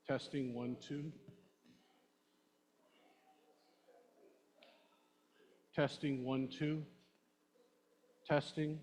Testing 1, 2. Testing 1, 2. Testing.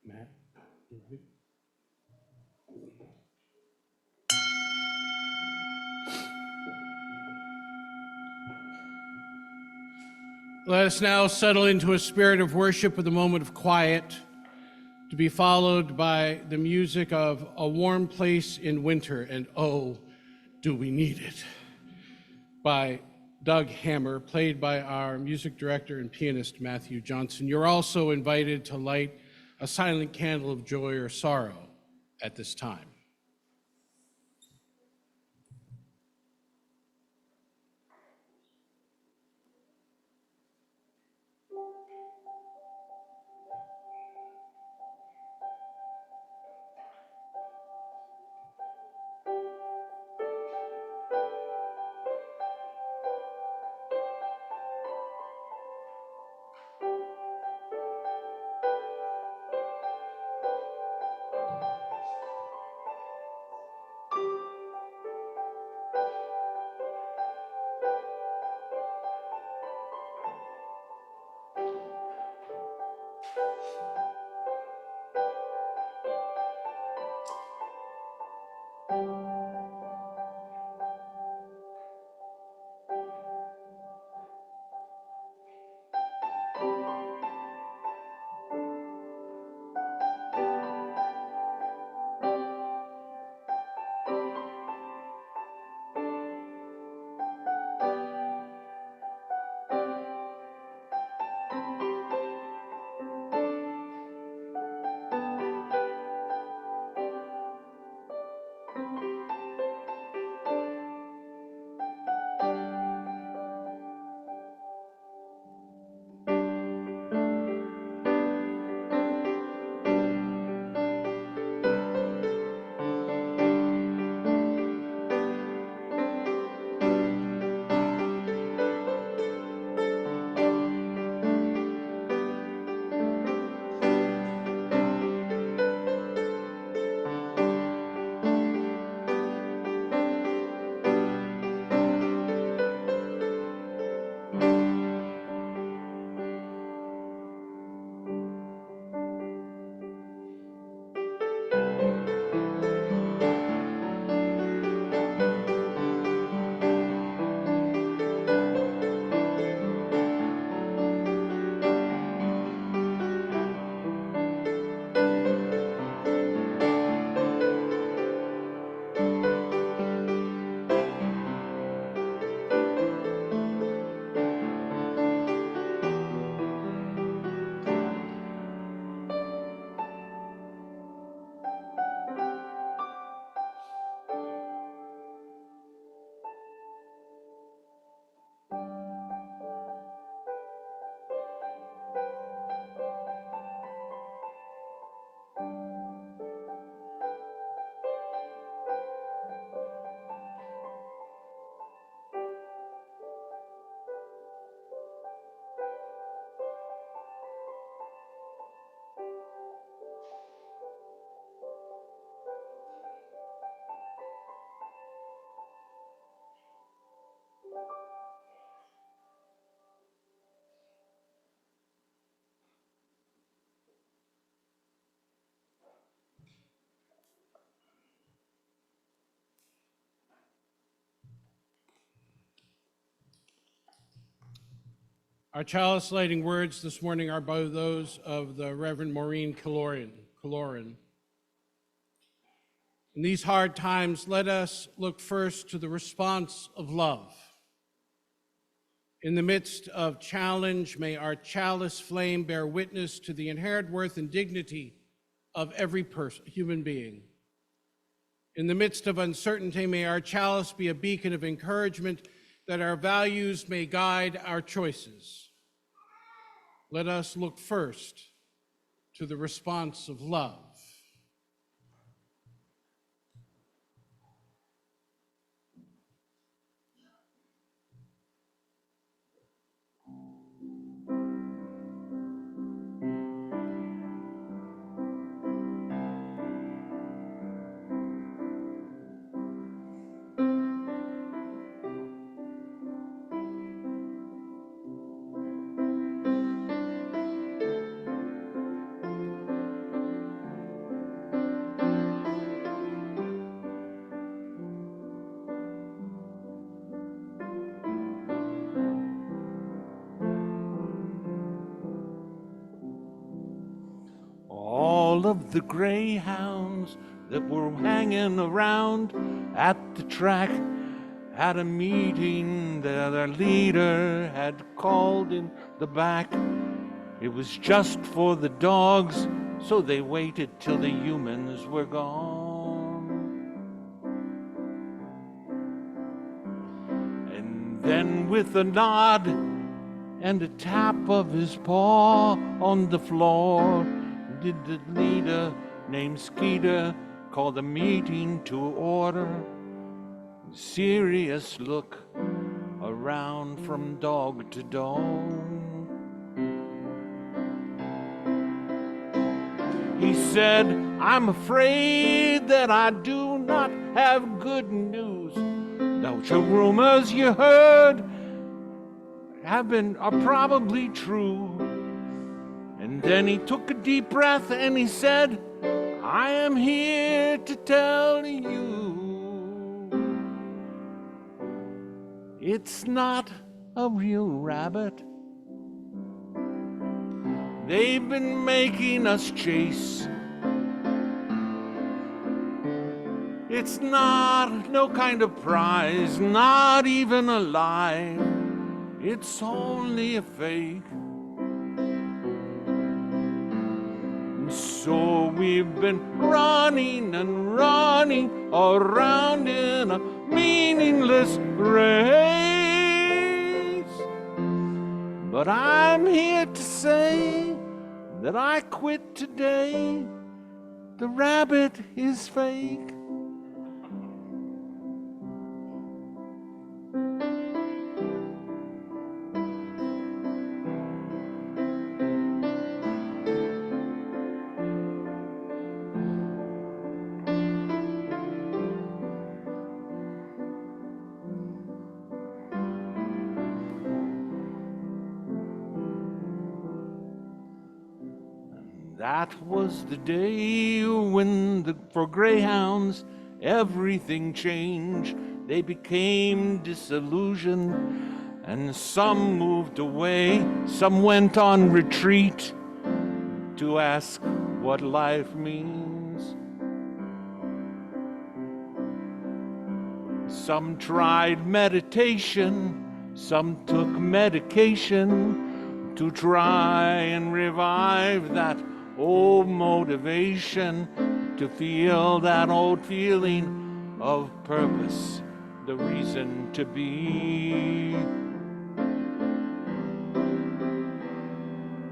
Matt? Let us now settle into a spirit of worship with a moment of quiet, to be followed by the music of A Warm Place in Winter and Oh, Do We Need It, by Doug Hammer, played by our music director and pianist, Matthew Johnson. You're also invited to light a silent candle of joy or sorrow at this time. Our chalice lighting words this morning are by those of the Reverend Maureen Kaloran. In these hard times, let us look first to the response of love. In the midst of challenge, may our chalice flame bear witness to the inherent worth and dignity of every human being. In the midst of uncertainty, may our chalice be a beacon of encouragement that our values may guide our choices. Let us look first to the response of love. All of the greyhounds that were hanging around at the track had a meeting that their leader had called in the back. It was just for the dogs, so they waited till the humans were gone. And then with a nod and a tap of his paw on the floor, did the leader named Skeeter call the meeting to order? Serious look around from dog to dog. He said, I'm afraid that I do not have good news. The rumors you heard are probably true. And then he took a deep breath and he said, I am here to tell you it's not a real rabbit. They've been making us chase. It's not no kind of prize, not even alive. It's only a fake. So we've been running and running around in a meaningless race. But I'm here to say that I quit today. The rabbit is fake. That was the day when, for greyhounds, everything changed. They became disillusioned, and some moved away, some went on retreat to ask what life means. Some tried meditation, some took medication to try and revive that old motivation, to feel that old feeling of purpose, the reason to be.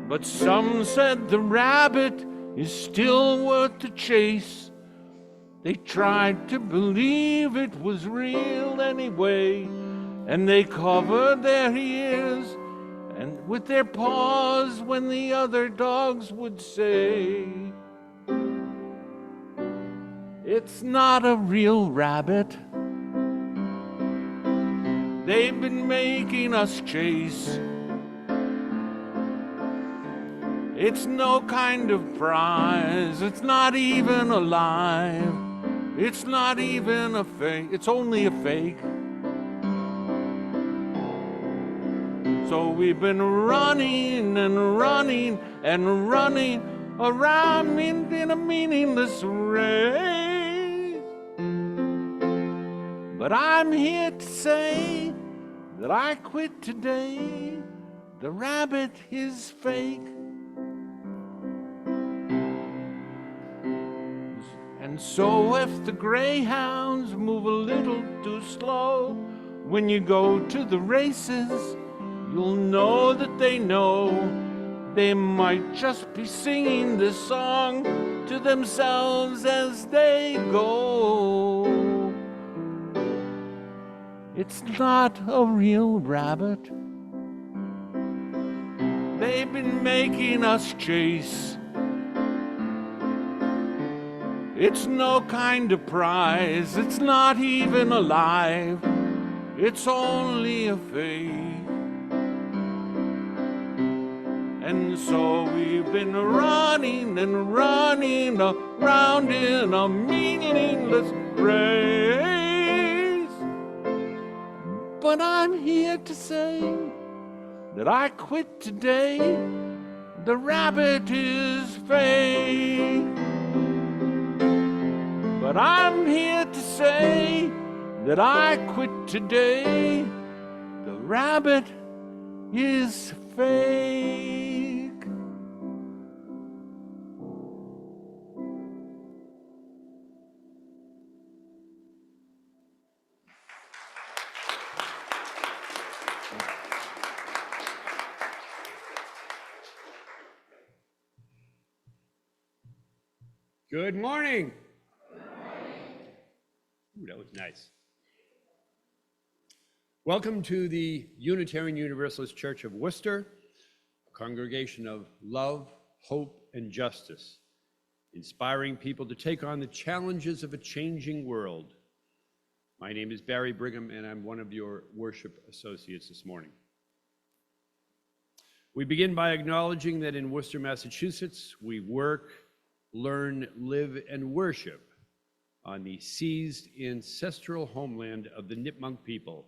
But some said the rabbit is still worth the chase. They tried to believe it was real anyway, and they covered their ears and with their paws when the other dogs would say, it's not a real rabbit. They've been making us chase. It's no kind of prize. It's not even alive. It's not even a fake. It's only a fake. So we've been running and running and running around in a meaningless race. But I'm here to say that I quit today. The rabbit is fake. And so if the greyhounds move a little too slow, when you go to the races, you'll know that they know. They might just be singing this song to themselves as they go. It's not a real rabbit. They've been making us chase. It's no kind of prize, it's not even alive, it's only a fake. And so we've been running and running around in a meaningless race. But I'm here to say that I quit today. The rabbit is fake. But I'm here to say that I quit today. The rabbit is fake. Good morning. Ooh, that was nice. Welcome to the Unitarian Universalist Church of Worcester, a congregation of love, hope, and justice, inspiring people to take on the challenges of a changing world. My name is Barry Brigham, and I'm one of your worship associates this morning. We begin by acknowledging that in Worcester, Massachusetts, we work, learn, live, and worship on the seized ancestral homeland of the Nipmuc people,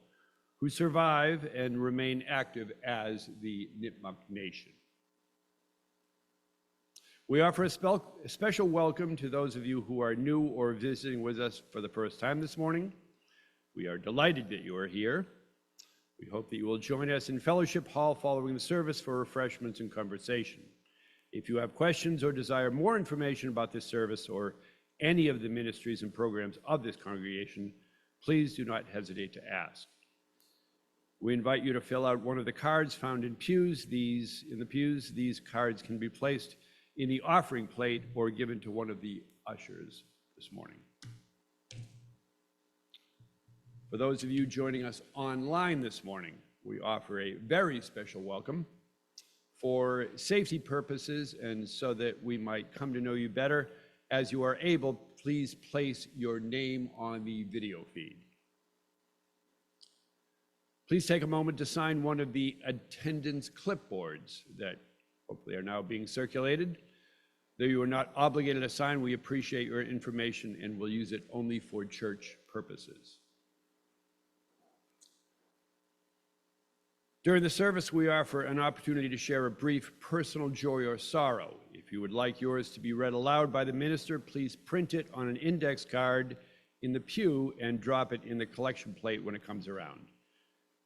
who survive and remain active as the Nipmuc Nation. We offer a special welcome to those of you who are new or visiting with us for the first time this morning. We are delighted that you are here. We hope that you will join us in Fellowship Hall following the service for refreshments and conversation. If you have questions or desire more information about this service or any of the ministries and programs of this congregation, please do not hesitate to ask. We invite you to fill out one of the cards found in the pews. These cards can be placed in the offering plate or given to one of the ushers this morning. For those of you joining us online this morning, we offer a very special welcome. For safety purposes and so that we might come to know you better, as you are able, please place your name on the video feed. Please take a moment to sign one of the attendance clipboards that hopefully are now being circulated. Though you are not obligated to sign, we appreciate your information and will use it only for church purposes. During the service, we offer an opportunity to share a brief personal joy or sorrow. If you would like yours to be read aloud by the minister, please print it on an index card in the pew and drop it in the collection plate when it comes around.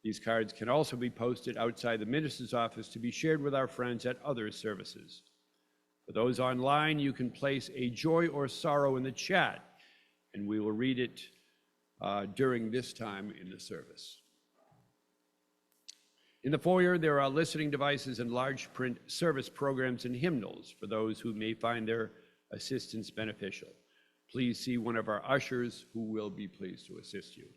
These cards can also be posted outside the minister's office to be shared with our friends at other services. For those online, you can place a joy or sorrow in the chat, and we will read it during this time in the service. In the foyer, there are listening devices and large print service programs and hymnals for those who may find their assistance beneficial. Please see one of our ushers who will be pleased to assist you.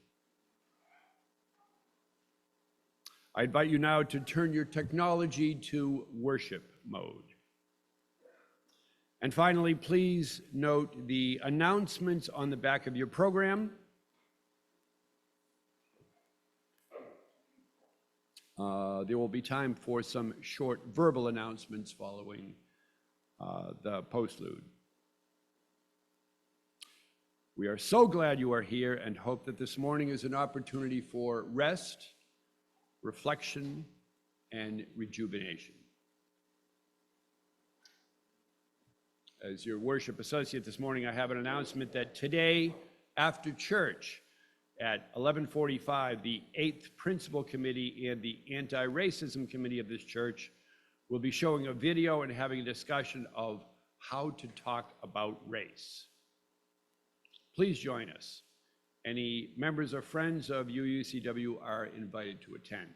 I invite you now to turn your technology to worship mode. And finally, please note the announcements on the back of your program. There will be time for some short verbal announcements following the postlude. We are so glad you are here and hope that this morning is an opportunity for rest, reflection, and rejuvenation. As your worship associate this morning, I have an announcement that today after church at 11:45, the 8th Principal Committee and the Anti-Racism Committee of this church will be showing a video and having a discussion of how to talk about race. Please join us. Any members or friends of UUCW are invited to attend.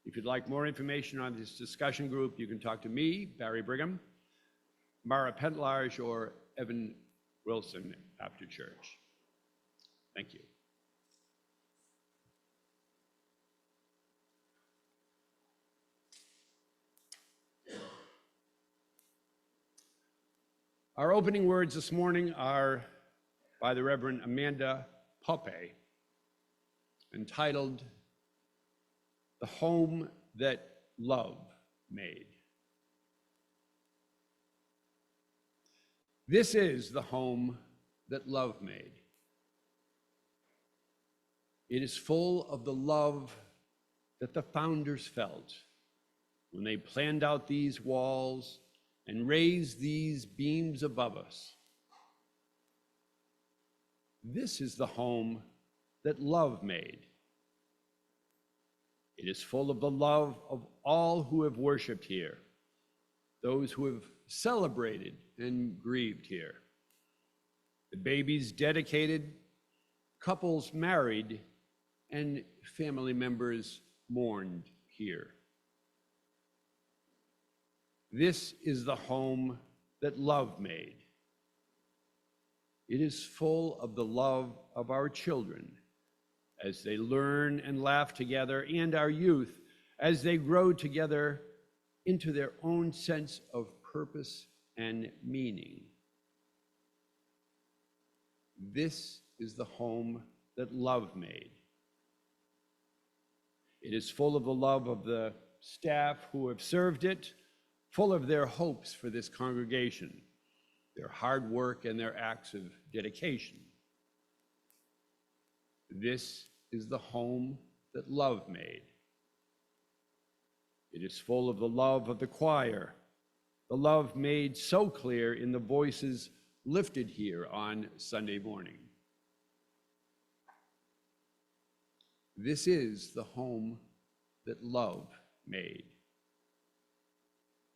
If you'd like more information on this discussion group, you can talk to me, Barry Brigham, Mara Pentlarge, or Evan Wilson after church. Thank you. Our opening words this morning are by the Reverend Amanda Poppe, entitled, "The Home That Love Made." This is the home that love made. It is full of the love that the founders felt when they planned out these walls and raised these beams above us. This is the home that love made. It is full of the love of all who have worshiped here, those who have celebrated and grieved here, the babies dedicated, couples married, and family members mourned here. This is the home that love made. It is full of the love of our children as they learn and laugh together, and our youth as they grow together into their own sense of purpose and meaning. This is the home that love made. It is full of the love of the staff who have served it, full of their hopes for this congregation, their hard work and their acts of dedication. This is the home that love made. It is full of the love of the choir, the love made so clear in the voices lifted here on Sunday morning. This is the home that love made.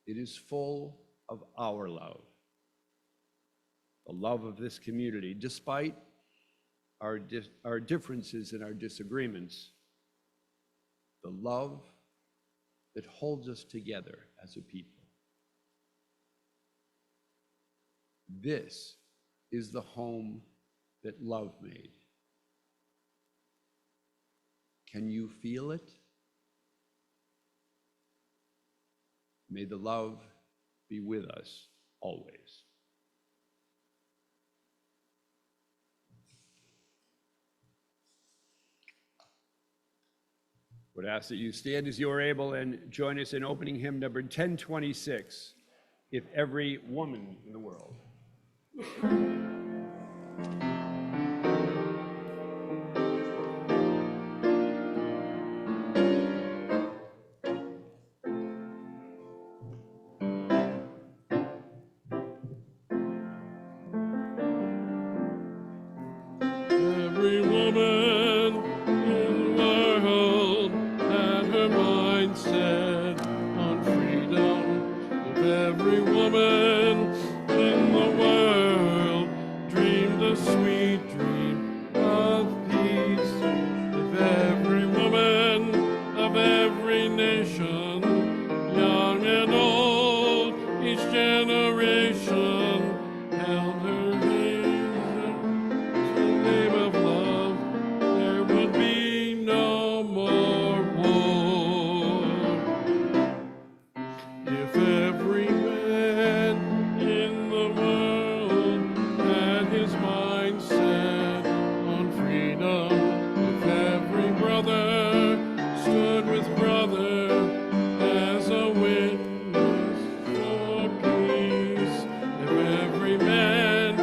It is full of our love, the love of this community, despite our differences and our disagreements, the love that holds us together as a people. This is the home that love made. Can you feel it? May the love be with us always. Would ask that you stand as you are able and join us in opening hymn number 1026, "If Every Woman in the World." Every woman in the world had her mind set on freedom. If every woman in the world dreamed a sweet dream of peace, if every woman of every nation, young and old, each generation held her hands in the name of love, there would be no more war. If every man in the world had his mind set on freedom, if every brother stood with brother as a witness for peace, if every man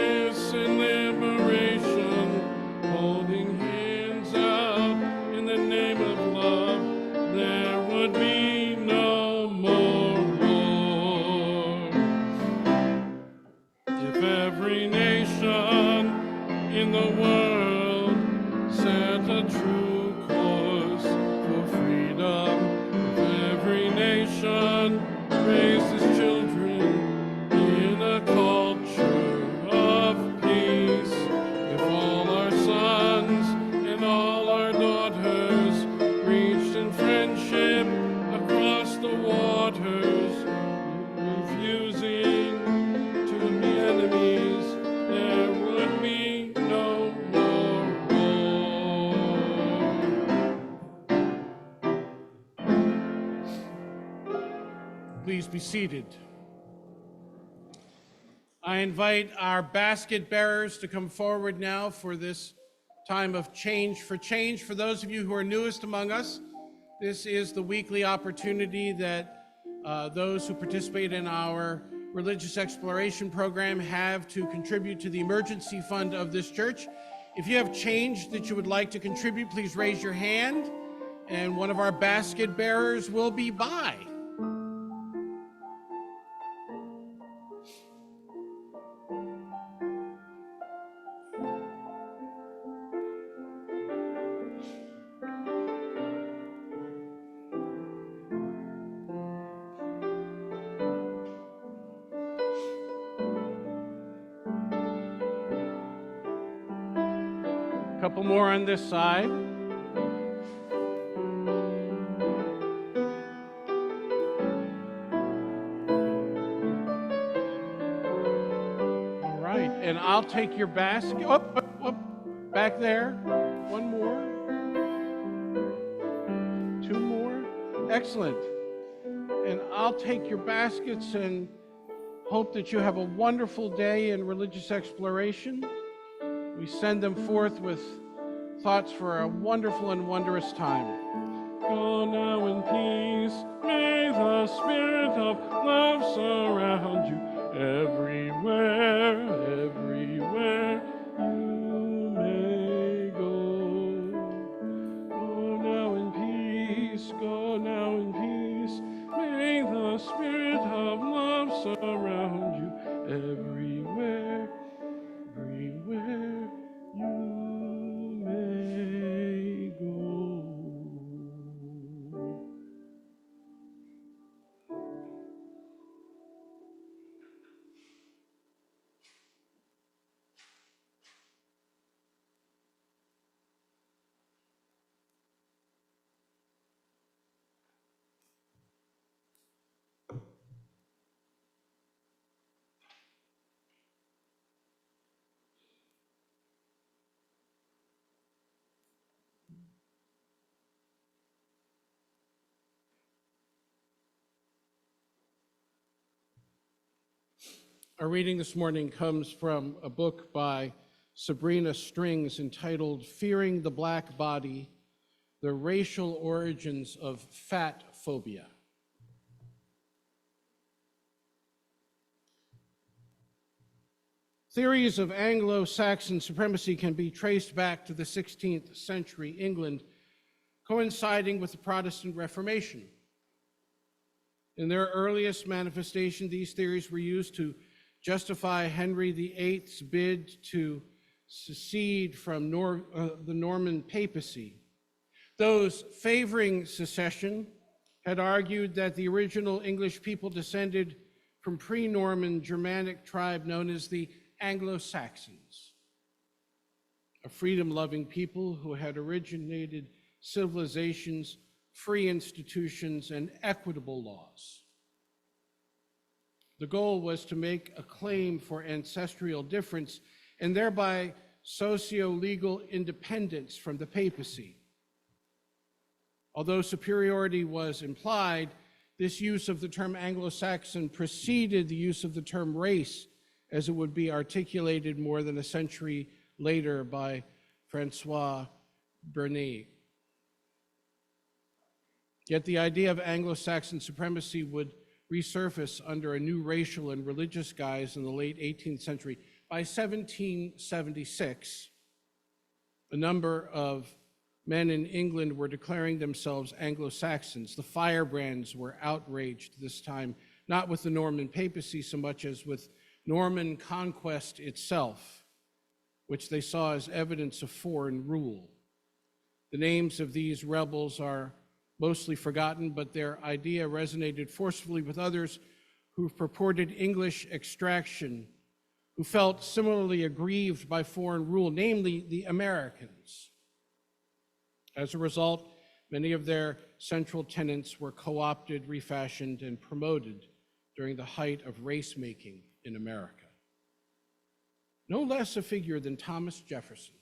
justice and liberation, holding hands out in the name of love, there would be no more war. If every nation in the world set a true course for freedom, if every nation raises children in a culture of peace, if all our sons and all our daughters reached in friendship across the waters, refusing to be enemies, there would be no more war. Please be seated. I invite our basket bearers to come forward now for this time of change. For those of you who are newest among us, this is the weekly opportunity that those who participate in our religious exploration program have to contribute to the emergency fund of this church. If you have change that you would like to contribute, please raise your hand, and one of our basket bearers will be by. Couple more on this side. All right, and I'll take your basket. Back there. One more. Two more. Excellent. And I'll take your baskets and hope that you have a wonderful day in religious exploration. We send them forth with thoughts for a wonderful and wondrous time. Go now in peace. May the spirit of love surround you everywhere, everywhere you may go. Go now in peace. Go now in peace. May the spirit of love surround you everywhere, everywhere you may go. Our reading this morning comes from a book by Sabrina Strings entitled Fearing the Black Body, The Racial Origins of Fat Phobia. Theories of Anglo-Saxon supremacy can be traced back to the 16th century England, coinciding with the Protestant Reformation. In their earliest manifestation, these theories were used to justify Henry VIII's bid to secede from the Norman papacy. Those favoring secession had argued that the original English people descended from pre-Norman Germanic tribe known as the Anglo-Saxons, a freedom-loving people who had originated civilizations, free institutions, and equitable laws. The goal was to make a claim for ancestral difference and thereby socio-legal independence from the papacy. Although superiority was implied, this use of the term Anglo-Saxon preceded the use of the term race, as it would be articulated more than a century later by Francois Bernier. Yet the idea of Anglo-Saxon supremacy would resurface under a new racial and religious guise in the late 18th century By 1776, a number of men in England were declaring themselves Anglo-Saxons. The firebrands were outraged this time, not with the Norman papacy so much as with Norman conquest itself, which they saw as evidence of foreign rule. The names of these rebels are mostly forgotten, but their idea resonated forcefully with others who purported English extraction, who felt similarly aggrieved by foreign rule, namely the Americans. As a result, many of their central tenets were co-opted, refashioned, and promoted during the height of race-making in America. No less a figure than Thomas Jefferson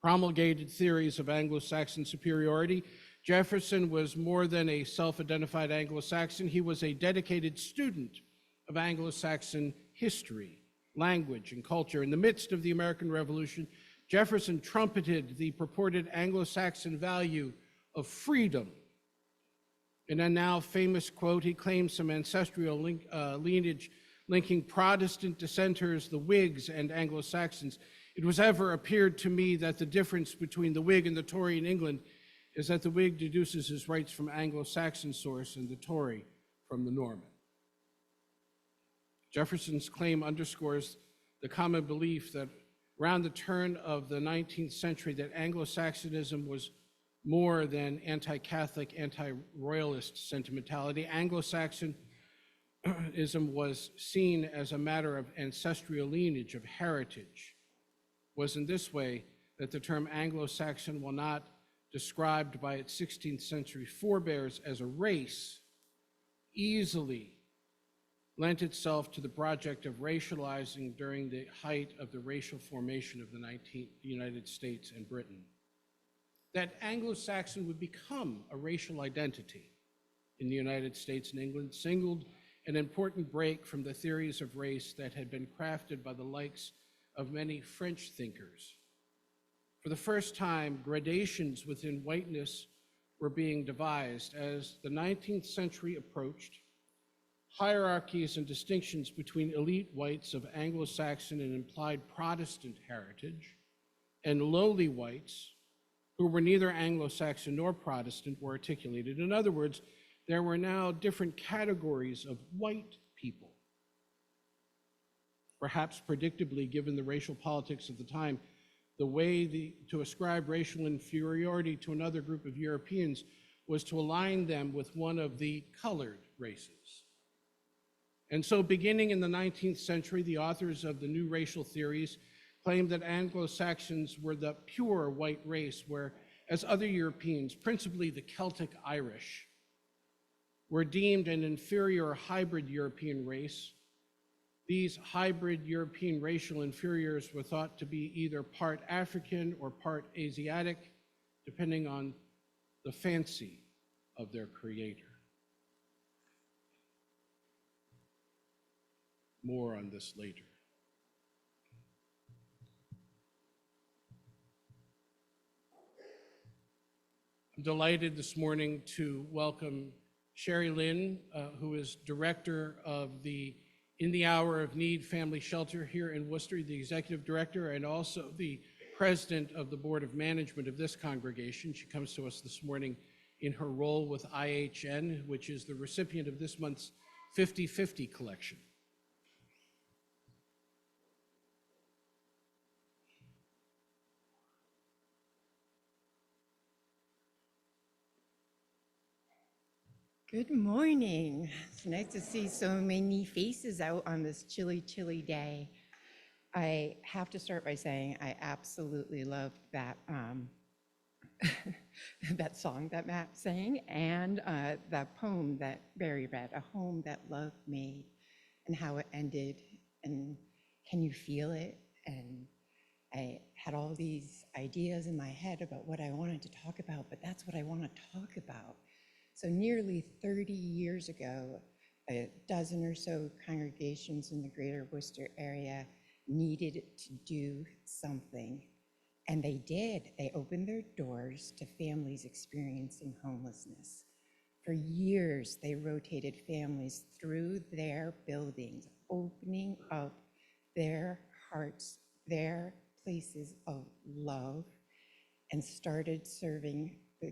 promulgated theories of Anglo-Saxon superiority. Jefferson was more than a self-identified Anglo-Saxon. He was a dedicated student of Anglo-Saxon history, language, and culture. In the midst of the American Revolution, Jefferson trumpeted the purported Anglo-Saxon value of freedom. In a now famous quote, he claimed some ancestral lineage linking Protestant dissenters, the Whigs, and Anglo-Saxons. It was ever appeared to me that the difference between the Whig and the Tory in England is that the Whig deduces his rights from Anglo-Saxon source and the Tory from the Norman. Jefferson's claim underscores the common belief that around the turn of the 19th century that Anglo-Saxonism was more than anti-Catholic, anti-royalist sentimentality. Anglo-Saxonism was seen as a matter of ancestral lineage, of heritage. It was in this way that the term Anglo-Saxon, while not described by its 16th century forebears as a race, easily lent itself to the project of racializing during the height of the racial formation of the United States and Britain. That Anglo-Saxon would become a racial identity in the United States and England signaled an important break from the theories of race that had been crafted by the likes of many French thinkers. For the first time, gradations within whiteness were being devised. As the 19th century approached, hierarchies and distinctions between elite whites of Anglo-Saxon and implied Protestant heritage and lowly whites who were neither Anglo-Saxon nor Protestant were articulated. In other words, there were now different categories of white people. Perhaps predictably, given the racial politics of the time, the way to ascribe racial inferiority to another group of Europeans was to align them with one of the colored races. And so beginning in the 19th century, the authors of the new racial theories claimed that Anglo-Saxons were the pure white race, whereas other Europeans, principally the Celtic Irish, were deemed an inferior hybrid European race. These hybrid European racial inferiors were thought to be either part African or part Asiatic, depending on the fancy of their creator. More on this later. I'm delighted this morning to welcome Sherry Lynn, who is director of the In the Hour of Need Family Shelter here in Worcester, the executive director, and also the president of the board of management of this congregation. She comes to us this morning in her role with IHN, which is the recipient of this month's 50/50 collection. Good morning. It's nice to see so many faces out on this chilly, chilly day. I have to start by saying I absolutely loved that that song that Matt sang and that poem that Barry read, A Home That Love Made, and how it ended, and can you feel it? And I had all these ideas in my head about what I wanted to talk about, but that's what I want to talk about. So nearly 30 years ago, a dozen or so congregations in the greater Worcester area needed to do something, and they did. They opened their doors to families experiencing homelessness. For years, they rotated families through their buildings, opening up their hearts their places of love and started serving the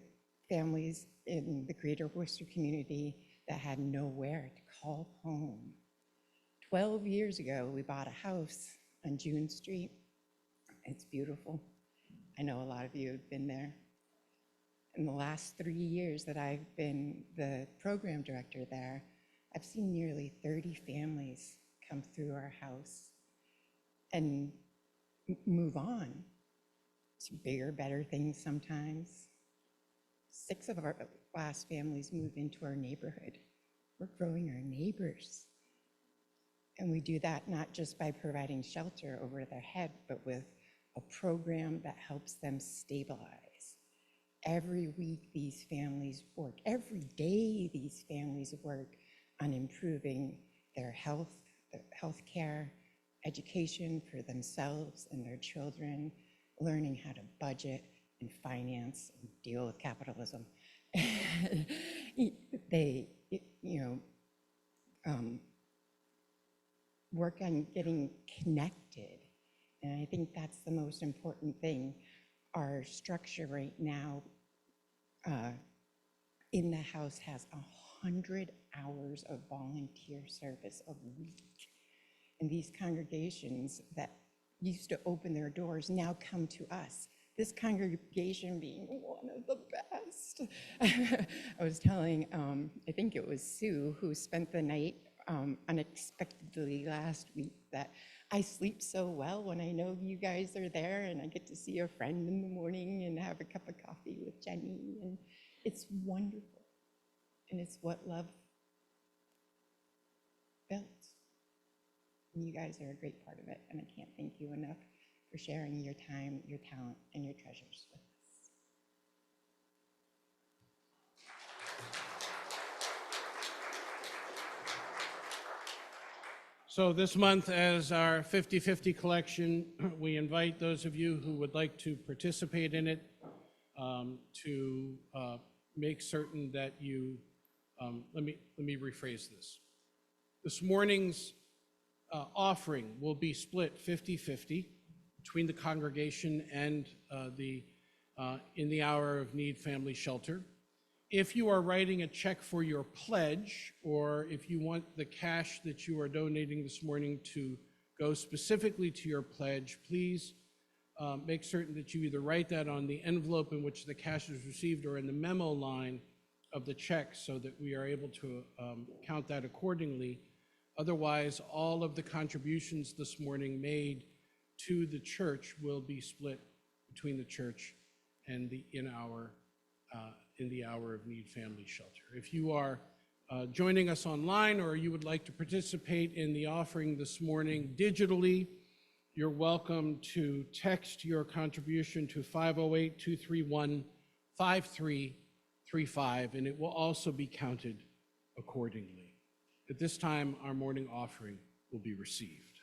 families in the greater Worcester community that had nowhere to call home. 12 years ago, we bought a house on June Street. It's beautiful. I know a lot of you have been there. In the last 3 years that I've been the program director there, I've seen nearly 30 families come through our house and move on to bigger, better things sometimes. 6 of our last families moved into our neighborhood. We're growing our neighbors. And we do that not just by providing shelter over their head, but with a program that helps them stabilize. Every week these families work, every day these families work on improving their health care, education for themselves and their children, learning how to budget and finance and deal with capitalism. They, work on getting connected. And I think that's the most important thing. Our structure right now in the house has 100 hours of volunteer service a week. And these congregations that used to open their doors now come to us. This congregation being one of the best. I was telling, I think it was Sue who spent the night unexpectedly last week, that I sleep so well when I know you guys are there and I get to see a friend in the morning and have a cup of coffee with Jenny, and it's wonderful. And it's what love builds. And you guys are a great part of it, and I can't thank you enough for sharing your time, your talent, and your treasures with us. So this month, as our 50/50 collection, we invite those of you who would like to participate in it to make certain that you, let me rephrase this. This morning's offering will be split 50/50 between the congregation and the In the Hour of Need Family Shelter. If you are writing a check for your pledge, or if you want the cash that you are donating this morning to go specifically to your pledge, please make certain that you either write that on the envelope in which the cash is received or in the memo line of the check, so that we are able to count that accordingly. Otherwise, all of the contributions this morning made to the church will be split between the church and the In the Hour of Need Family Shelter. If you are joining us online, or you would like to participate in the offering this morning digitally, you're welcome to text your contribution to 508-231-5335, and it will also be counted accordingly. At this time, our morning offering will be received.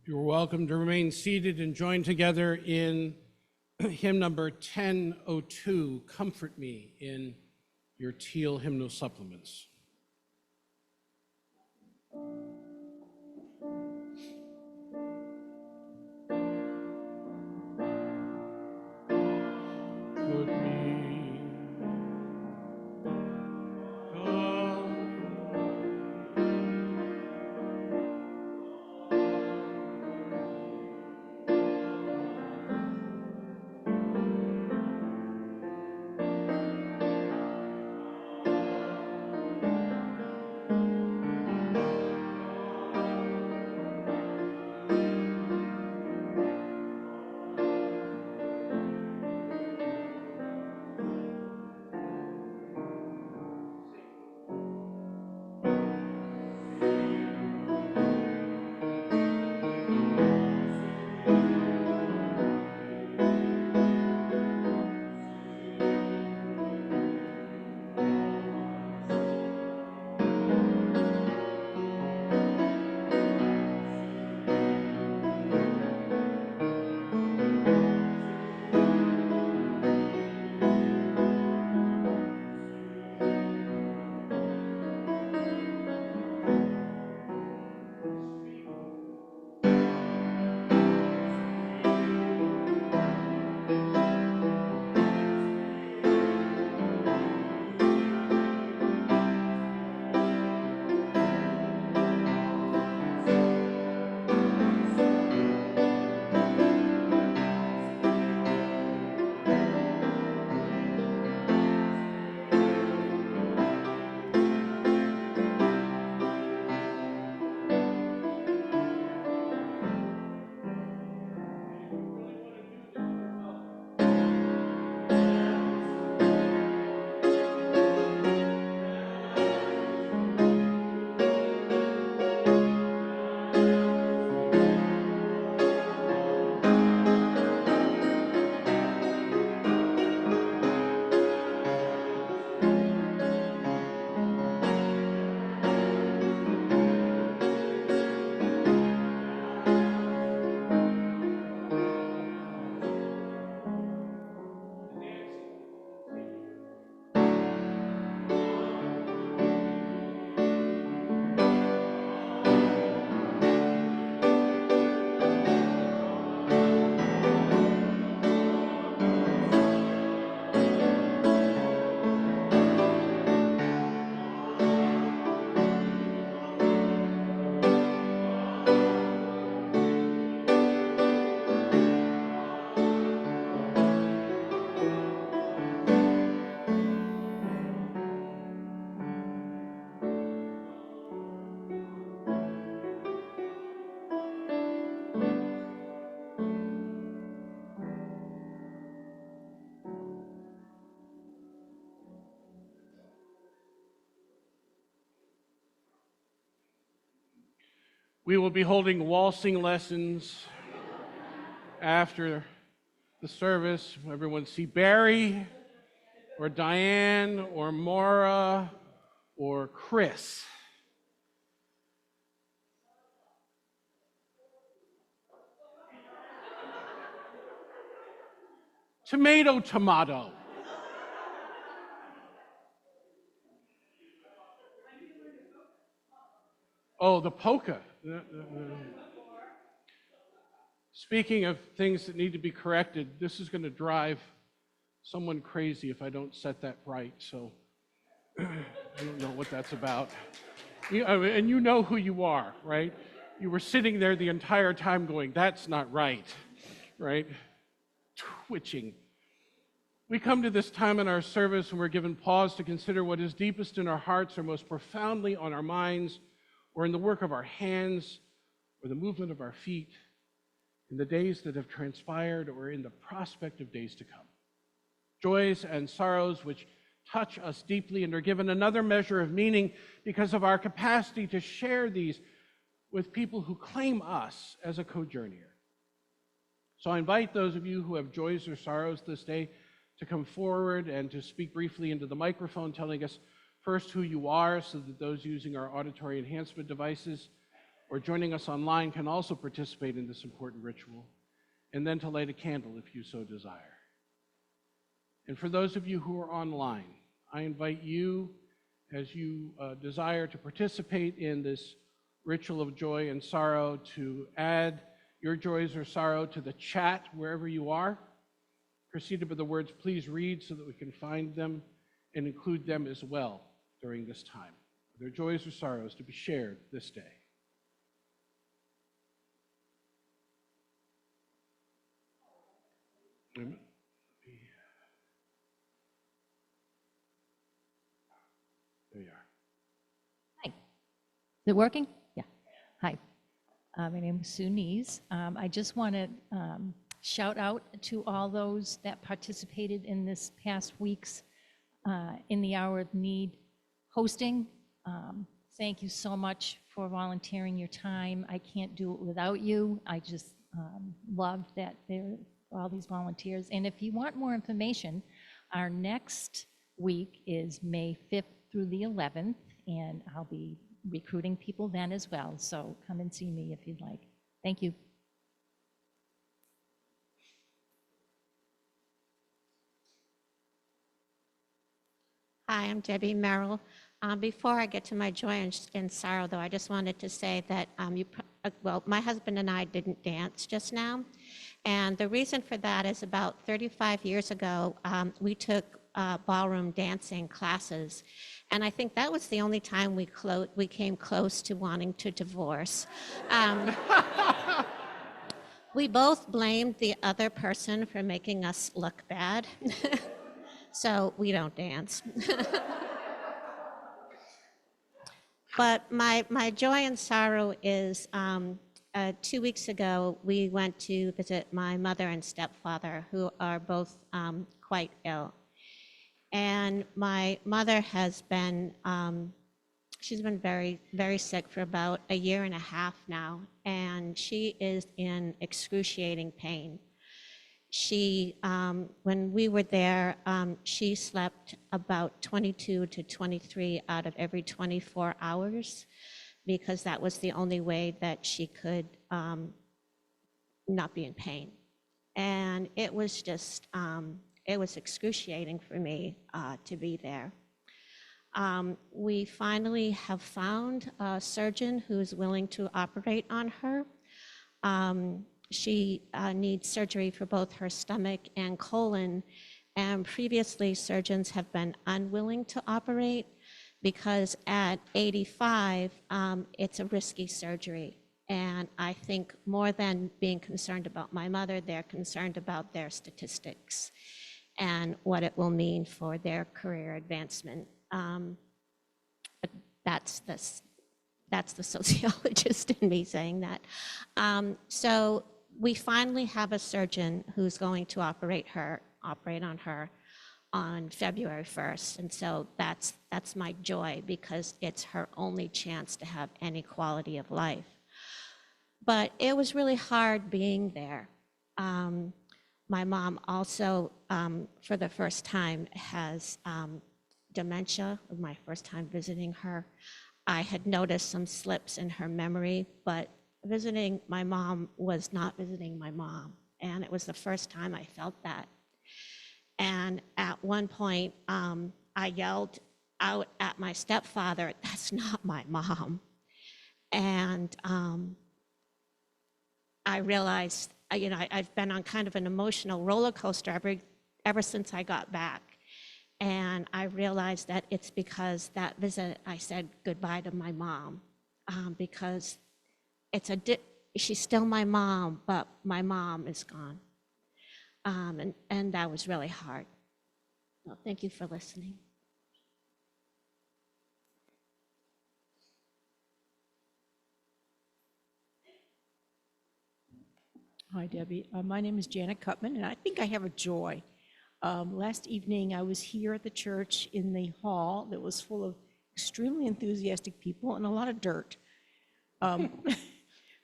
You're welcome to remain seated and join together in hymn number 1002, Comfort Me, in your teal hymnal supplements. Put me, we will be holding waltzing lessons after the service. Everyone see Barry or Diane or Maura or Chris. Tomato, tomato. Oh, the polka. Speaking of things that need to be corrected, this is going to drive someone crazy if I don't set that right, so I don't know what that's about. And you know who you are, right? You were sitting there the entire time going, that's not right, right? Twitching. We come to this time in our service when we're given pause to consider what is deepest in our hearts or most profoundly on our minds, or in the work of our hands, or the movement of our feet, in the days that have transpired, or in the prospect of days to come. Joys and sorrows which touch us deeply and are given another measure of meaning because of our capacity to share these with people who claim us as a co-journeyer. So I invite those of you who have joys or sorrows this day to come forward and to speak briefly into the microphone, telling us first who you are so that those using our auditory enhancement devices or joining us online can also participate in this important ritual, and then to light a candle if you so desire. And for those of you who are online, I invite you, as you desire to participate in this ritual of joy and sorrow, to add your joys or sorrow to the chat wherever you are, preceded by the words, please read, so that we can find them and include them as well during this time. Their joys or sorrows to be shared this day. Amen. There you are. Hi. Is it working? Yeah. Hi. My name is Sue Nees. I just want to shout out to all those that participated in this past week's In the Hour of Need hosting. Thank you so much for volunteering your time. I can't do it without you. I just love that there are all these volunteers. And if you want more information, our next week is May 5th through the 11th, and I'll be recruiting people then as well. So come and see me if you'd like. Thank you. Hi, I'm Debbie Merrill. Before I get to my joy and sorrow, though, I just wanted to say that my husband and I didn't dance just now, and the reason for that is about 35 years ago, we took ballroom dancing classes, and I think that was the only time we came close to wanting to divorce. We both blamed the other person for making us look bad. So we don't dance. But my joy and sorrow is 2 weeks ago, we went to visit my mother and stepfather, who are both quite ill. And my mother has been, she's been very, very sick for about a year and a half now, and she is in excruciating pain. She, when we were there, she slept about 22 to 23 out of every 24 hours, because that was the only way that she could not be in pain. And it was just, it was excruciating for me to be there. We finally have found a surgeon who's willing to operate on her. She needs surgery for both her stomach and colon, and previously surgeons have been unwilling to operate because at 85, it's a risky surgery. And I think more than being concerned about my mother, they're concerned about their statistics and what it will mean for their career advancement. But that's the sociologist in me saying that. So we finally have a surgeon who's going to operate on her on February 1st. And so that's my joy, because it's her only chance to have any quality of life. But it was really hard being there. My mom also, for the first time, has dementia, my first time visiting her. I had noticed some slips in her memory, but visiting my mom was not visiting my mom. And it was the first time I felt that. And at one point, I yelled out at my stepfather, "That's not my mom." And I realized, I've been on kind of an emotional roller coaster ever since I got back. And I realized that it's because that visit, I said goodbye to my mom, because she's still my mom, but my mom is gone. And that was really hard. Well, thank you for listening. Hi, Debbie. My name is Janet Cutman, and I think I have a joy. Last evening, I was here at the church in the hall that was full of extremely enthusiastic people and a lot of dirt.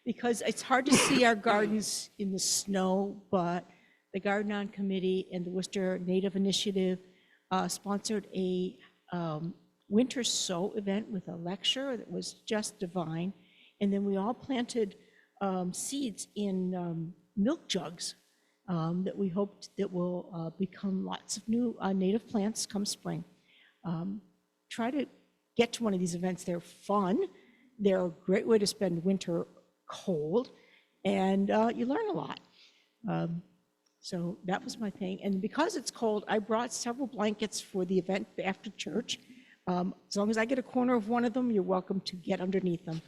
Because it's hard to see our gardens in the snow, but the Garden On Committee and the Worcester Native Initiative sponsored a winter sow event with a lecture that was just divine. And then we all planted seeds in milk jugs that we hoped that will become lots of new native plants come spring. Try to get to one of these events. They're fun. They're a great way to spend winter cold, and you learn a lot. So that was my thing. And because it's cold, I brought several blankets for the event after church. As long as I get a corner of one of them, you're welcome to get underneath them.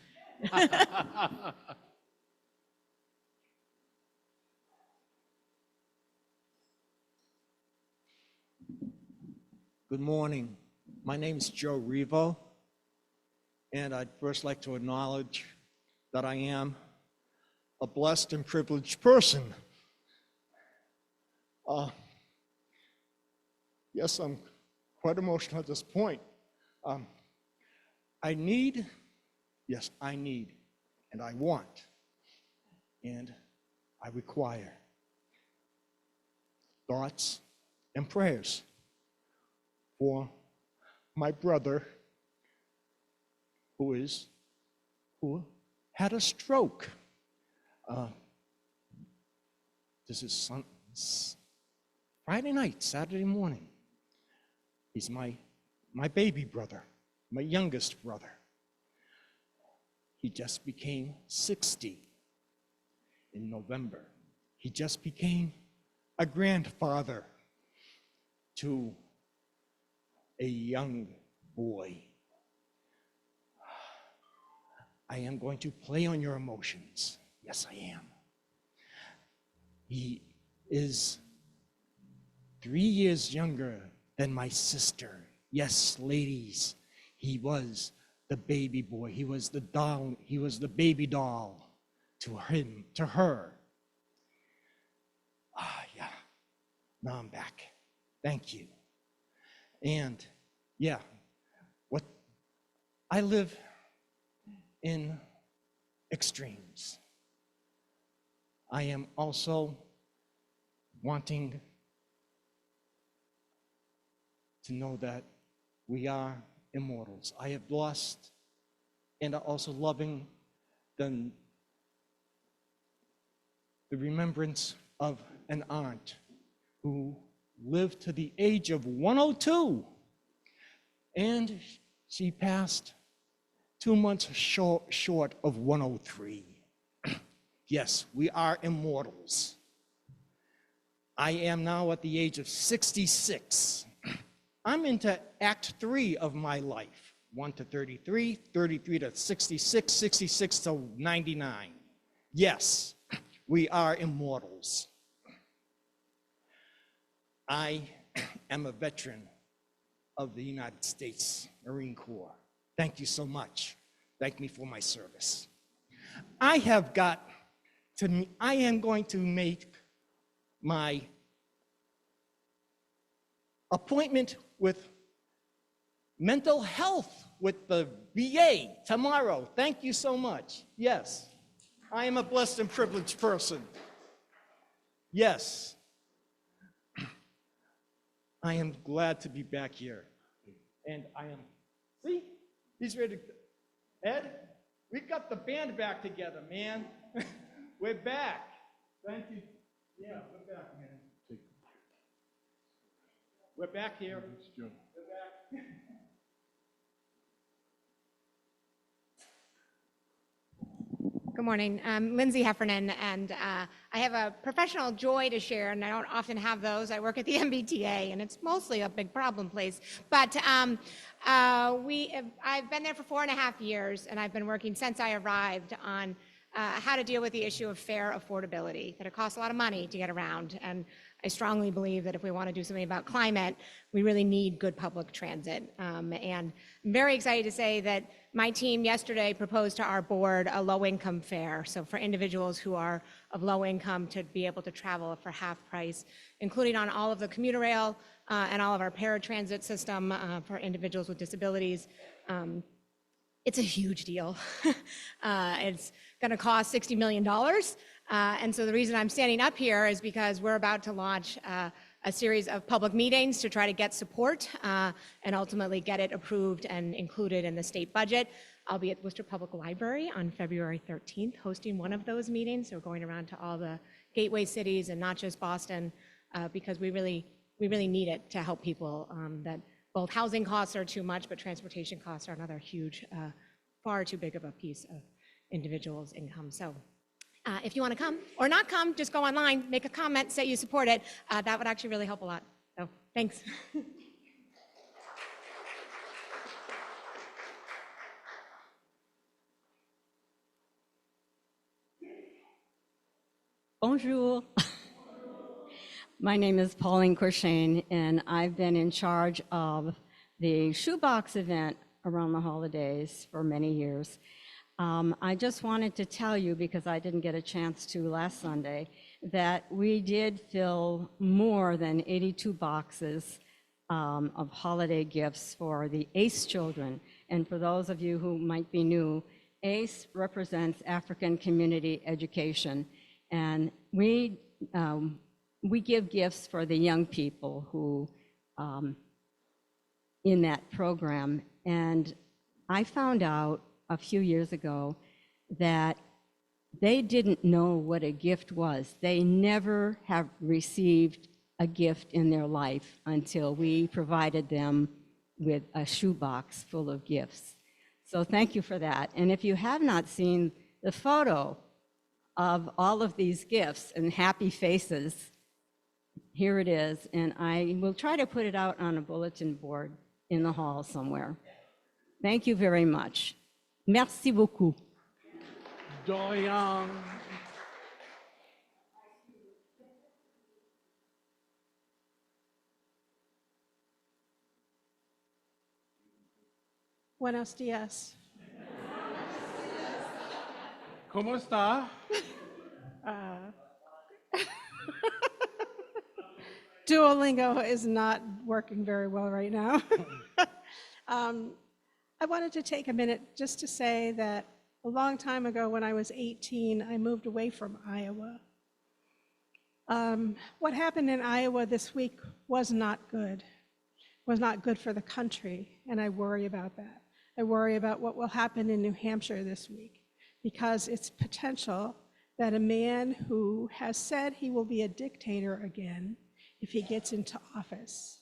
Good morning. My name is Joe Revo, and I'd first like to acknowledge that I am a blessed and privileged person. Yes, I'm quite emotional at this point. I need, and I want, and I require thoughts and prayers for my brother who had a stroke. This is Friday night, Saturday morning. He's my baby brother, my youngest brother. He just became 60 in November. He just became a grandfather to a young boy. I am going to play on your emotions. Yes, I am. He is 3 years younger than my sister. Yes, ladies, he was the baby boy. He was the doll. He was the baby doll to her. Yeah. Now I'm back. Thank you. And yeah, I live in extremes. I am also wanting to know that we are immortals. I have lost and also loving the remembrance of an aunt who lived to the age of 102, and she passed 2 months short of 103. Yes, we are immortals. I am now at the age of 66. I'm into Act 3 of my life, 1 to 33, 33 to 66, 66 to 99. Yes, we are immortals. I am a veteran of the United States Marine Corps. Thank you so much. Thank me for my service. I am going to make my appointment with mental health with the VA tomorrow. Thank you so much. Yes, I am a blessed and privileged person. Yes. I am glad to be back here. And see, he's ready to, Ed, we got the band back together, man. We're back. Thank you. Yeah, we're back, man. We're back here. We're back. Good morning. I'm Lindsay Heffernan, and I have a professional joy to share, and I don't often have those. I work at the MBTA, and it's mostly a big problem place. But I've been there for 4.5 years, and I've been working since I arrived on how to deal with the issue of fare affordability, that it costs a lot of money to get around. And I strongly believe that if we want to do something about climate, we really need good public transit. And I'm very excited to say that my team yesterday proposed to our board a low-income fare, so for individuals who are of low income to be able to travel for half price, including on all of the commuter rail and all of our paratransit system for individuals with disabilities. It's a huge deal. It's going to cost $60 million. And so the reason I'm standing up here is because we're about to launch a series of public meetings to try to get support and ultimately get it approved and included in the state budget. I'll be at Worcester Public Library on February 13th, hosting one of those meetings. So going around to all the gateway cities and not just Boston, because we really need it to help people that both housing costs are too much, but transportation costs are another huge, far too big of a piece of individuals' income. So if you want to come or not come, just go online, make a comment, say you support it. That would actually really help a lot. So thanks. Bonjour. My name is Pauline Courchain, and I've been in charge of the shoebox event around the holidays for many years. I just wanted to tell you, because I didn't get a chance to last Sunday, that we did fill more than 82 boxes of holiday gifts for the ACE children. And for those of you who might be new, ACE represents African Community Education. And we give gifts for the young people who in that program. And I found out a few years ago that they didn't know what a gift was. They never have received a gift in their life until we provided them with a shoebox full of gifts. So thank you for that. And if you have not seen the photo of all of these gifts and happy faces, here it is. And I will try to put it out on a bulletin board in the hall somewhere. Thank you very much. Merci beaucoup. Doyen. Buenos dias. ¿Cómo está? Duolingo is not working very well right now. I wanted to take a minute just to say that a long time ago, when I was 18, I moved away from Iowa. What happened in Iowa this week was not good for the country, and I worry about that. I worry about what will happen in New Hampshire this week, because it's potential that a man who has said he will be a dictator again, if he gets into office,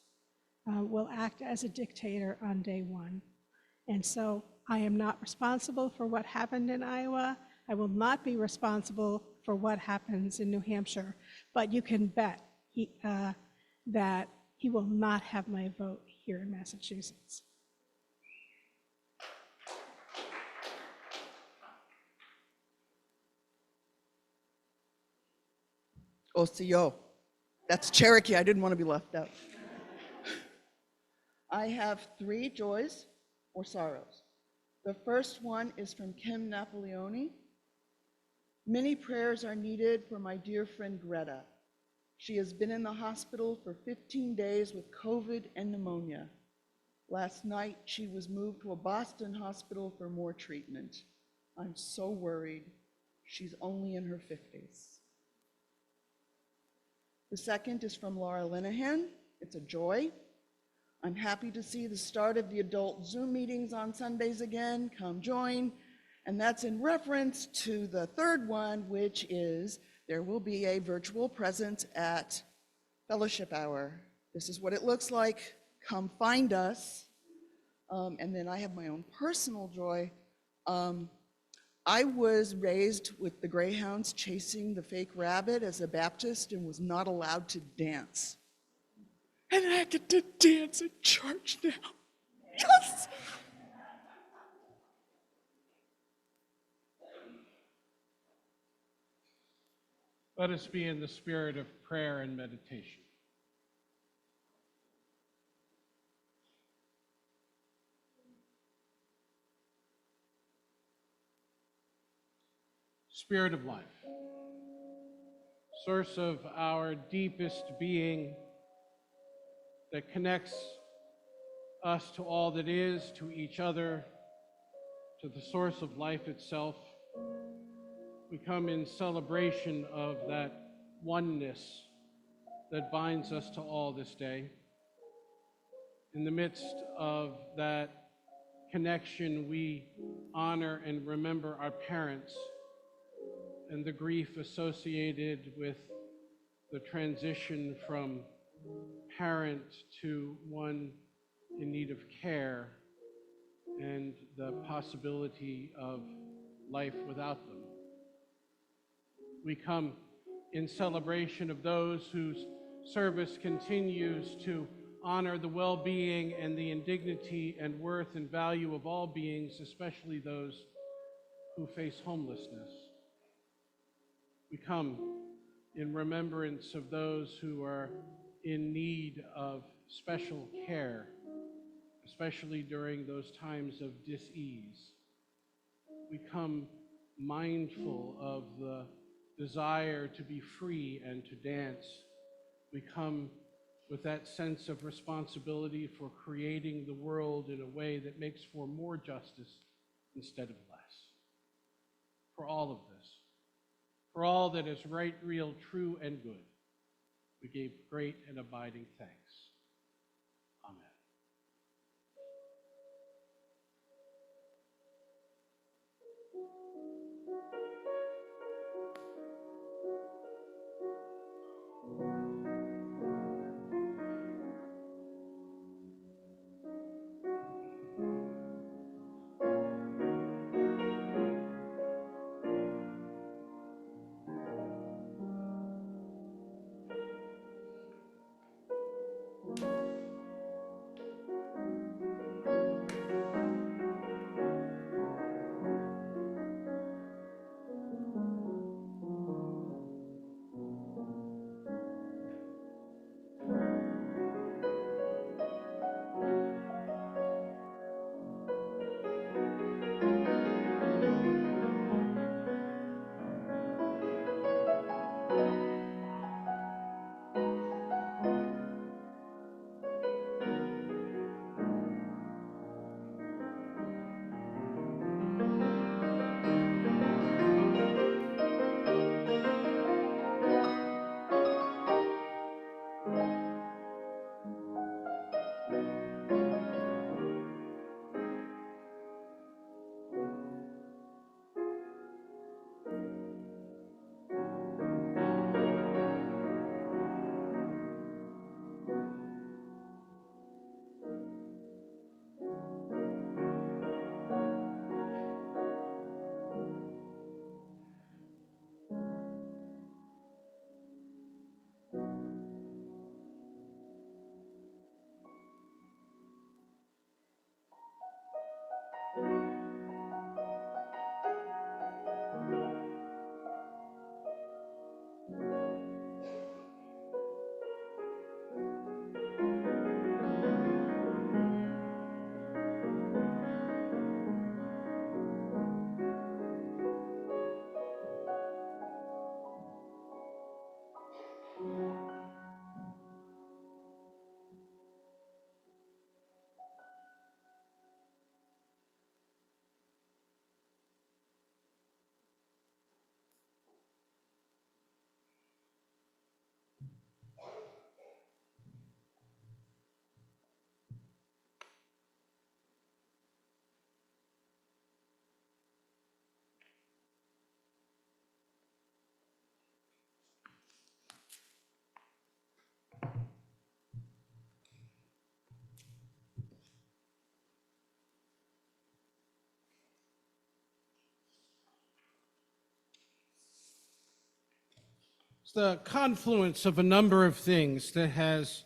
will act as a dictator on day one. And so I am not responsible for what happened in Iowa. I will not be responsible for what happens in New Hampshire, but you can bet that he will not have my vote here in Massachusetts. Osio. That's Cherokee. I didn't want to be left out. I have 3 joys or sorrows. The first one is from Kim Napoleone. Many prayers are needed for my dear friend Greta. She has been in the hospital for 15 days with COVID and pneumonia. Last night, she was moved to a Boston hospital for more treatment. I'm so worried. She's only in her 50s. The second is from Laura Linehan. It's a joy. I'm happy to see the start of the adult Zoom meetings on Sundays again. Come join. And that's in reference to the third one, which is there will be a virtual presence at Fellowship Hour. This is what it looks like. Come find us. And then I have my own personal joy. I was raised with the Greyhounds chasing the fake rabbit as a Baptist and was not allowed to dance. And I get to dance at church now. Yes! Let us be in the spirit of prayer and meditation. Spirit of life, source of our deepest being that connects us to all that is, to each other, to the source of life itself. We come in celebration of that oneness that binds us to all this day. In the midst of that connection, we honor and remember our parents and the grief associated with the transition from parent to one in need of care and the possibility of life without them. We come in celebration of those whose service continues to honor the well-being and the indignity and worth and value of all beings, especially those who face homelessness. We come in remembrance of those who are in need of special care, especially during those times of dis-ease. We come mindful of the desire to be free and to dance. We come with that sense of responsibility for creating the world in a way that makes for more justice instead of less. For all of this, for all that is right, real, true, and good, we give great and abiding thanks. Amen. It's the confluence of a number of things that has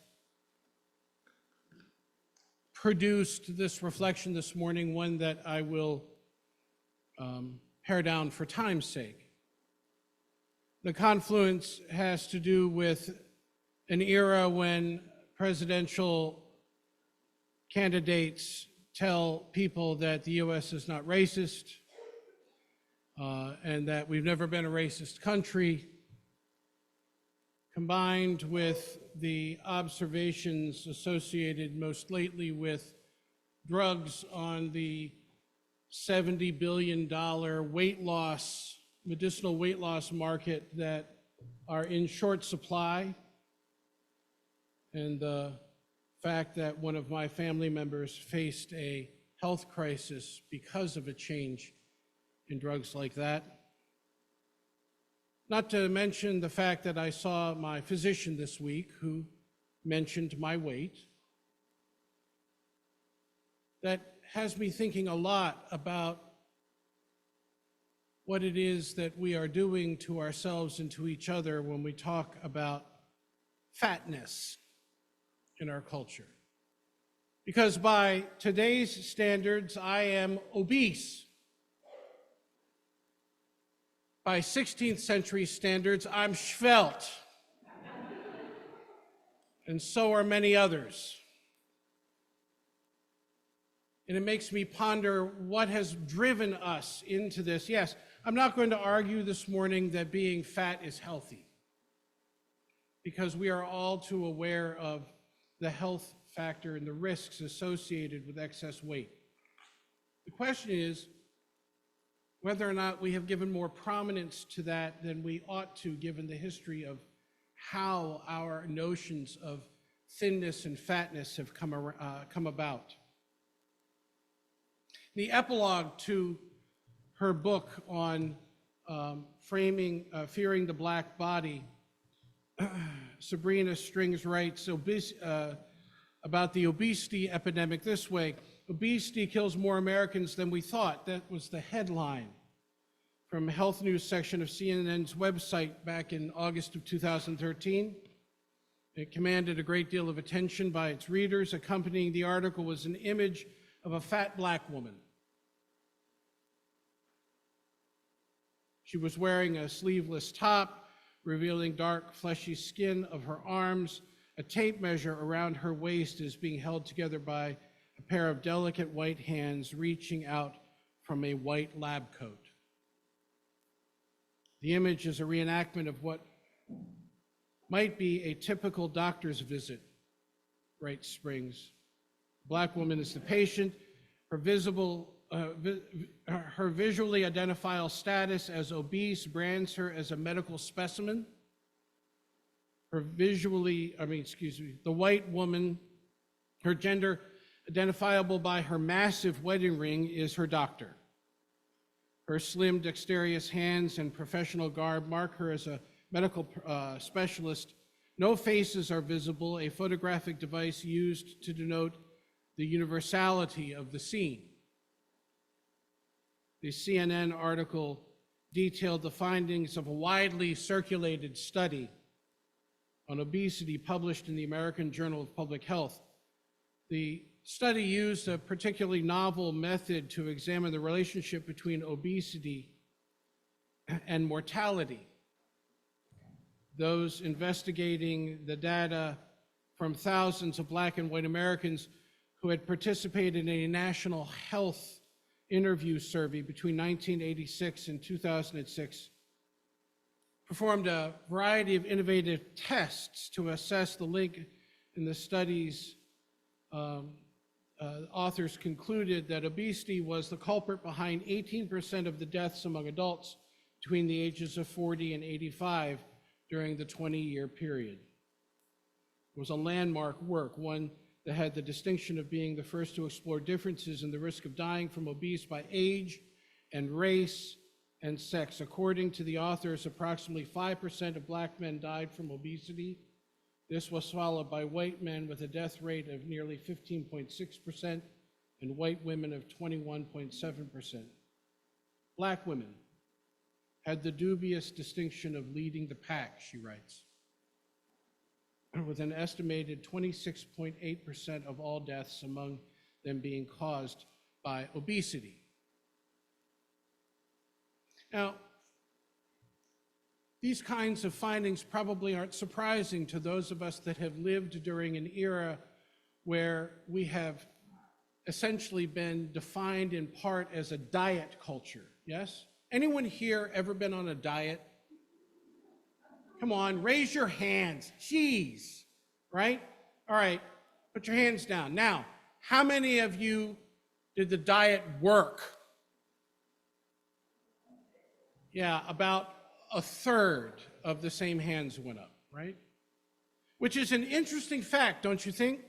produced this reflection this morning, one that I will pare down for time's sake. The confluence has to do with an era when presidential candidates tell people that the U.S. is not racist and that we've never been a racist country, combined with the observations associated most lately with drugs on the $70 billion medicinal weight loss market that are in short supply, and the fact that one of my family members faced a health crisis because of a change in drugs like that. Not to mention the fact that I saw my physician this week who mentioned my weight. That has me thinking a lot about what it is that we are doing to ourselves and to each other when we talk about fatness in our culture. Because by today's standards, I am obese. By 16th century standards, I'm svelte. And so are many others. And it makes me ponder what has driven us into this. Yes, I'm not going to argue this morning that being fat is healthy, because we are all too aware of the health factor and the risks associated with excess weight. The question is whether or not we have given more prominence to that than we ought to, given the history of how our notions of thinness and fatness have come about. The epilogue to her book on fearing the black body, Sabrina Strings writes about the obesity epidemic this way: obesity kills more Americans than we thought. That was the headline from Health News section of CNN's website back in August of 2013. It commanded a great deal of attention by its readers. Accompanying the article was an image of a fat black woman. She was wearing a sleeveless top, revealing dark, fleshy skin of her arms. A tape measure around her waist is being held together by a pair of delicate white hands reaching out from a white lab coat. The image is a reenactment of what might be a typical doctor's visit, writes Springs. The black woman is the patient. Her visually identifiable status as obese brands her as a medical specimen. The white woman, her gender identifiable by her massive wedding ring, is her doctor. Her slim, dexterous hands and professional garb mark her as a medical specialist. No faces are visible, a photographic device used to denote the universality of the scene. The CNN article detailed the findings of a widely circulated study on obesity published in the American Journal of Public Health. The study used a particularly novel method to examine the relationship between obesity and mortality. Those investigating the data from thousands of Black and white Americans who had participated in a national health interview survey between 1986 and 2006 performed a variety of innovative tests to assess the link in the studies. Authors concluded that obesity was the culprit behind 18% of the deaths among adults between the ages of 40 and 85 during the 20-year period. It was a landmark work, one that had the distinction of being the first to explore differences in the risk of dying from obese by age and race and sex. According to the authors, approximately 5% of Black men died from obesity. This was followed by white men with a death rate of nearly 15.6% and white women of 21.7%. Black women had the dubious distinction of leading the pack, she writes, with an estimated 26.8% of all deaths among them being caused by obesity. Now, these kinds of findings probably aren't surprising to those of us that have lived during an era where we have essentially been defined in part as a diet culture, yes? Anyone here ever been on a diet? Come on, raise your hands. Jeez, right? All right, put your hands down. Now, how many of you did the diet work? Yeah, about a third of the same hands went up, right? Which is an interesting fact, don't you think?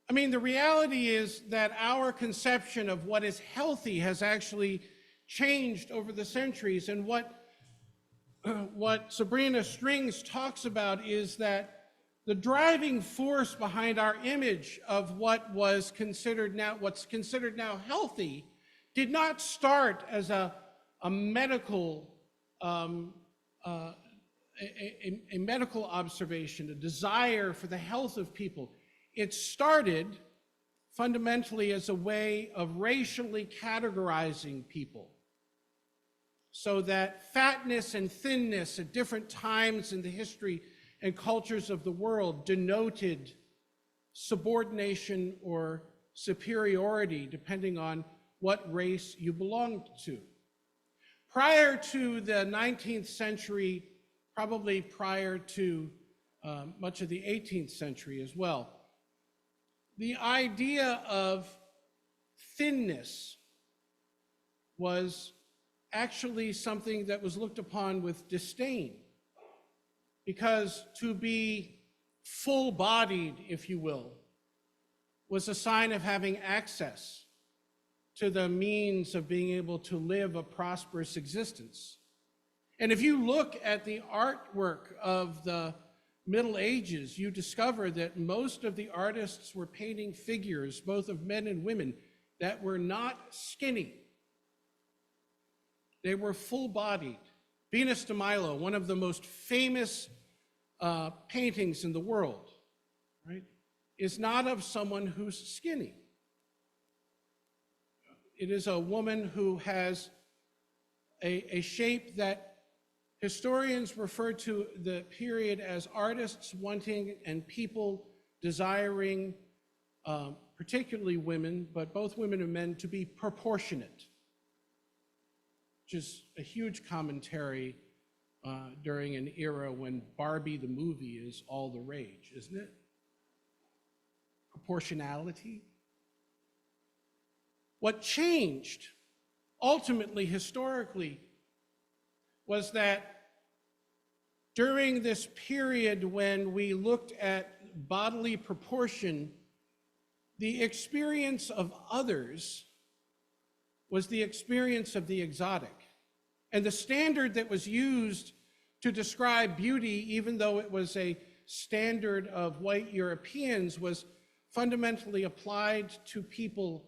I mean, the reality is that our conception of what is healthy has actually changed over the centuries. And what Sabrina Strings talks about is that the driving force behind our image of what's considered now healthy did not start as a medical a medical observation, a desire for the health of people. It started fundamentally as a way of racially categorizing people, so that fatness and thinness at different times in the history and cultures of the world denoted subordination or superiority, depending on what race you belonged to. Prior to the 19th century, probably prior to much of the 18th century as well, the idea of thinness was actually something that was looked upon with disdain, because to be full-bodied, if you will, was a sign of having access to the means of being able to live a prosperous existence. And if you look at the artwork of the Middle Ages, you discover that most of the artists were painting figures, both of men and women, that were not skinny. They were full-bodied. Venus de Milo, one of the most famous paintings in the world, right, is not of someone who's skinny. It is a woman who has a shape that historians refer to the period as artists wanting and people desiring, particularly women, but both women and men, to be proportionate, which is a huge commentary during an era when Barbie the movie is all the rage, isn't it? Proportionality. What changed, ultimately, historically, was that during this period when we looked at bodily proportion, the experience of others was the experience of the exotic. And the standard that was used to describe beauty, even though it was a standard of white Europeans, was fundamentally applied to people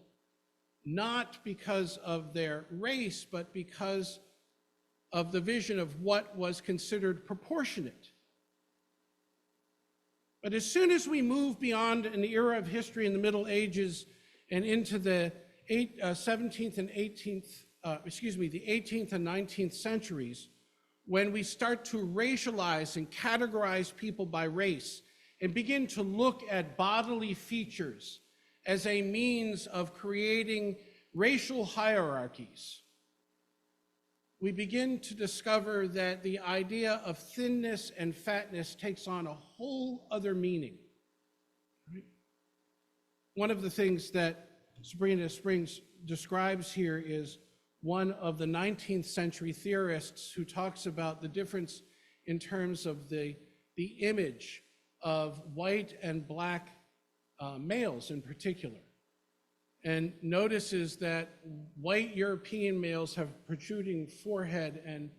not because of their race, but because of the vision of what was considered proportionate. But as soon as we move beyond an era of history in the Middle Ages and into the 17th and 18th, the 18th and 19th centuries, when we start to racialize and categorize people by race and begin to look at bodily features as a means of creating racial hierarchies, we begin to discover that the idea of thinness and fatness takes on a whole other meaning. Right? One of the things that Sabrina Strings describes here is one of the 19th century theorists who talks about the difference in terms of the image of white and black males in particular, and notices that white European males have protruding forehead and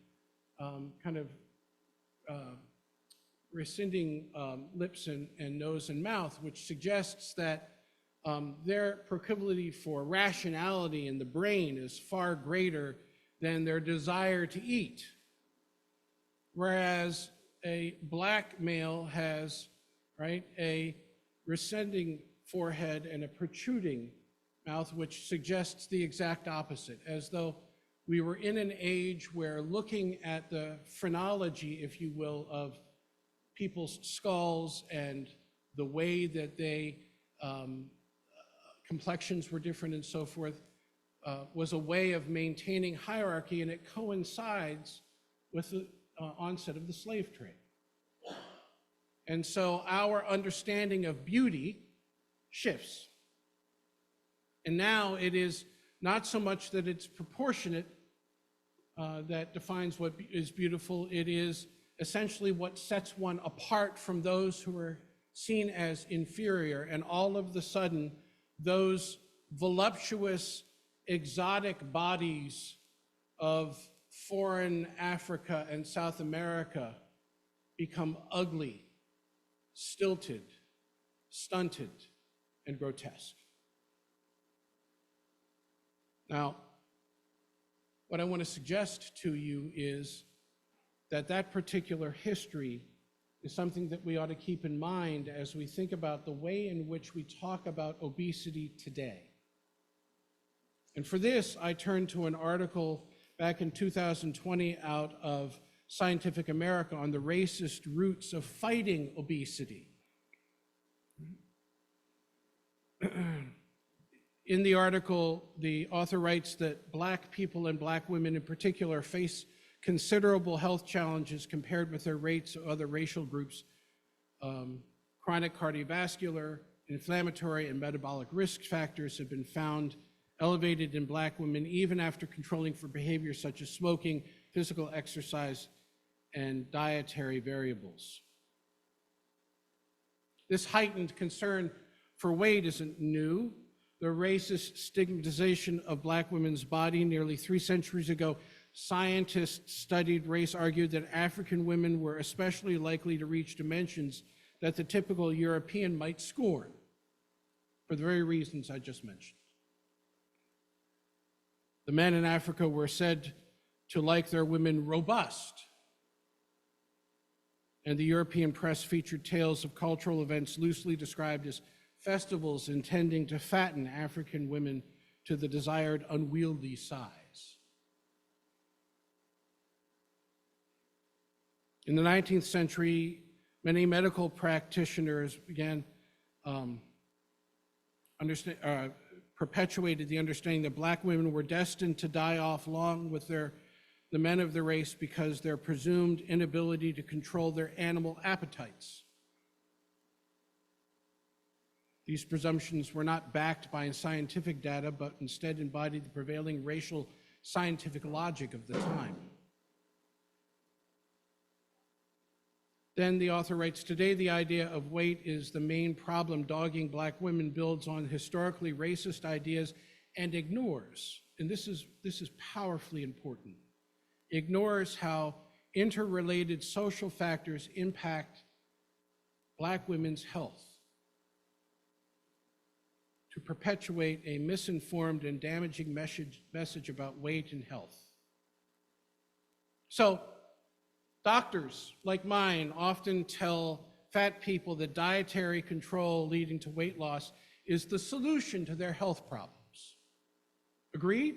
receding lips and nose and mouth, which suggests that their proclivity for rationality in the brain is far greater than their desire to eat. Whereas a black male has, right, a receding forehead and a protruding mouth, which suggests the exact opposite, as though we were in an age where looking at the phrenology, if you will, of people's skulls and the way that they complexions were different and so forth, was a way of maintaining hierarchy, and it coincides with the onset of the slave trade. And so our understanding of beauty shifts. And now it is not so much that it's proportionate that defines what is beautiful, it is essentially what sets one apart from those who are seen as inferior, and all of the sudden, those voluptuous, exotic bodies of foreign Africa and South America become ugly, stilted, stunted, and grotesque. Now, what I want to suggest to you is that that particular history is something that we ought to keep in mind as we think about the way in which we talk about obesity today. And for this, I turn to an article back in 2020 out of Scientific America on the racist roots of fighting obesity. In the article, the author writes that Black people and Black women in particular face considerable health challenges compared with their rates of other racial groups. Chronic cardiovascular, inflammatory, and metabolic risk factors have been found elevated in Black women even after controlling for behaviors such as smoking, physical exercise, and dietary variables. This heightened concern for weight isn't new. The racist stigmatization of Black women's body nearly 3 centuries ago, scientists studied race argued that African women were especially likely to reach dimensions that the typical European might scorn, for the very reasons I just mentioned. The men in Africa were said to like their women robust, and the European press featured tales of cultural events loosely described as festivals intending to fatten African women to the desired unwieldy size. In the 19th century, many medical practitioners began perpetuated the understanding that Black women were destined to die off along with the men of the race because their presumed inability to control their animal appetites. These presumptions were not backed by scientific data, but instead embodied the prevailing racial scientific logic of the time. Then the author writes, today the idea of weight is the main problem dogging Black women builds on historically racist ideas and ignores, and this is powerfully important, ignores how interrelated social factors impact Black women's health to perpetuate a misinformed and damaging message about weight and health. So, doctors like mine often tell fat people that dietary control leading to weight loss is the solution to their health problems. Agreed?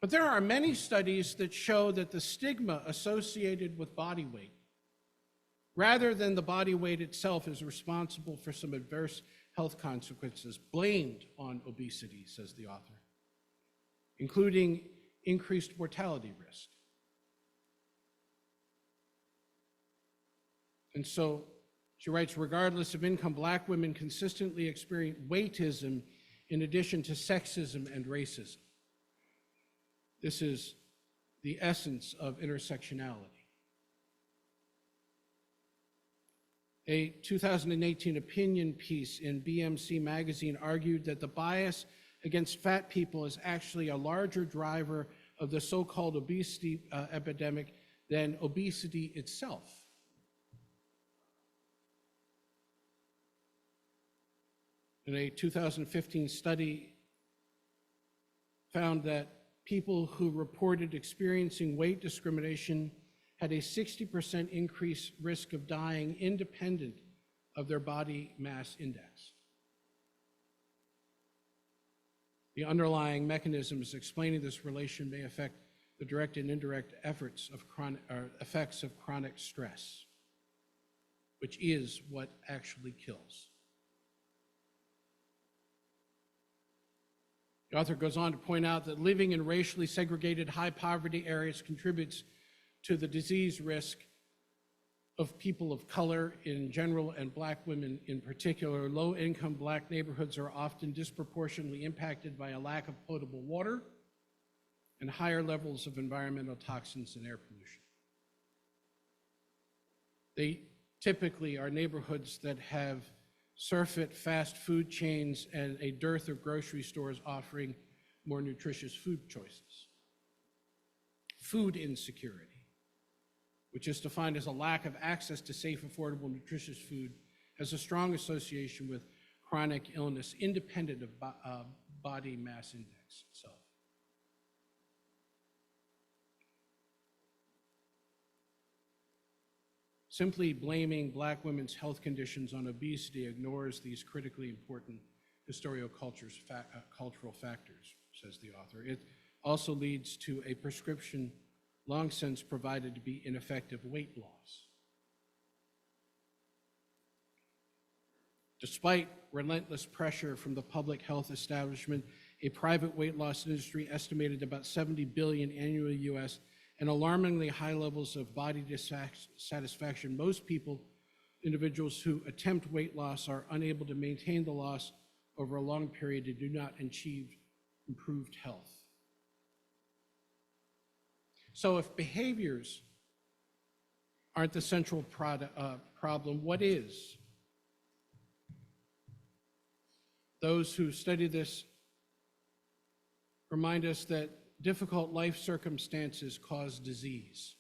But there are many studies that show that the stigma associated with body weight, rather than the body weight itself, is responsible for some adverse health consequences blamed on obesity, says the author, including increased mortality risk. And so she writes, regardless of income, Black women consistently experience weightism in addition to sexism and racism. This is the essence of intersectionality. A 2018 opinion piece in BMC magazine argued that the bias against fat people is actually a larger driver of the so-called obesity epidemic than obesity itself. In a 2015 study found that people who reported experiencing weight discrimination had a 60% increased risk of dying independent of their body mass index. The underlying mechanisms explaining this relation may affect the direct and indirect effects of chronic stress, which is what actually kills. The author goes on to point out that living in racially segregated high poverty areas contributes to the disease risk of people of color in general and Black women in particular. Low-income Black neighborhoods are often disproportionately impacted by a lack of potable water and higher levels of environmental toxins and air pollution. They typically are neighborhoods that have surfeit fast food chains and a dearth of grocery stores offering more nutritious food choices. Food insecurity, which is defined as a lack of access to safe, affordable, nutritious food, has a strong association with chronic illness independent of body mass index itself. Simply blaming Black women's health conditions on obesity ignores these critically important cultural factors, says the author. It also leads to a prescription long since provided to be ineffective weight loss. Despite relentless pressure from the public health establishment, a private weight loss industry estimated about $70 billion annually US, and alarmingly high levels of body dissatisfaction, most individuals who attempt weight loss are unable to maintain the loss over a long period and do not achieve improved health. So if behaviors aren't the central problem, what is? Those who study this remind us that difficult life circumstances cause disease.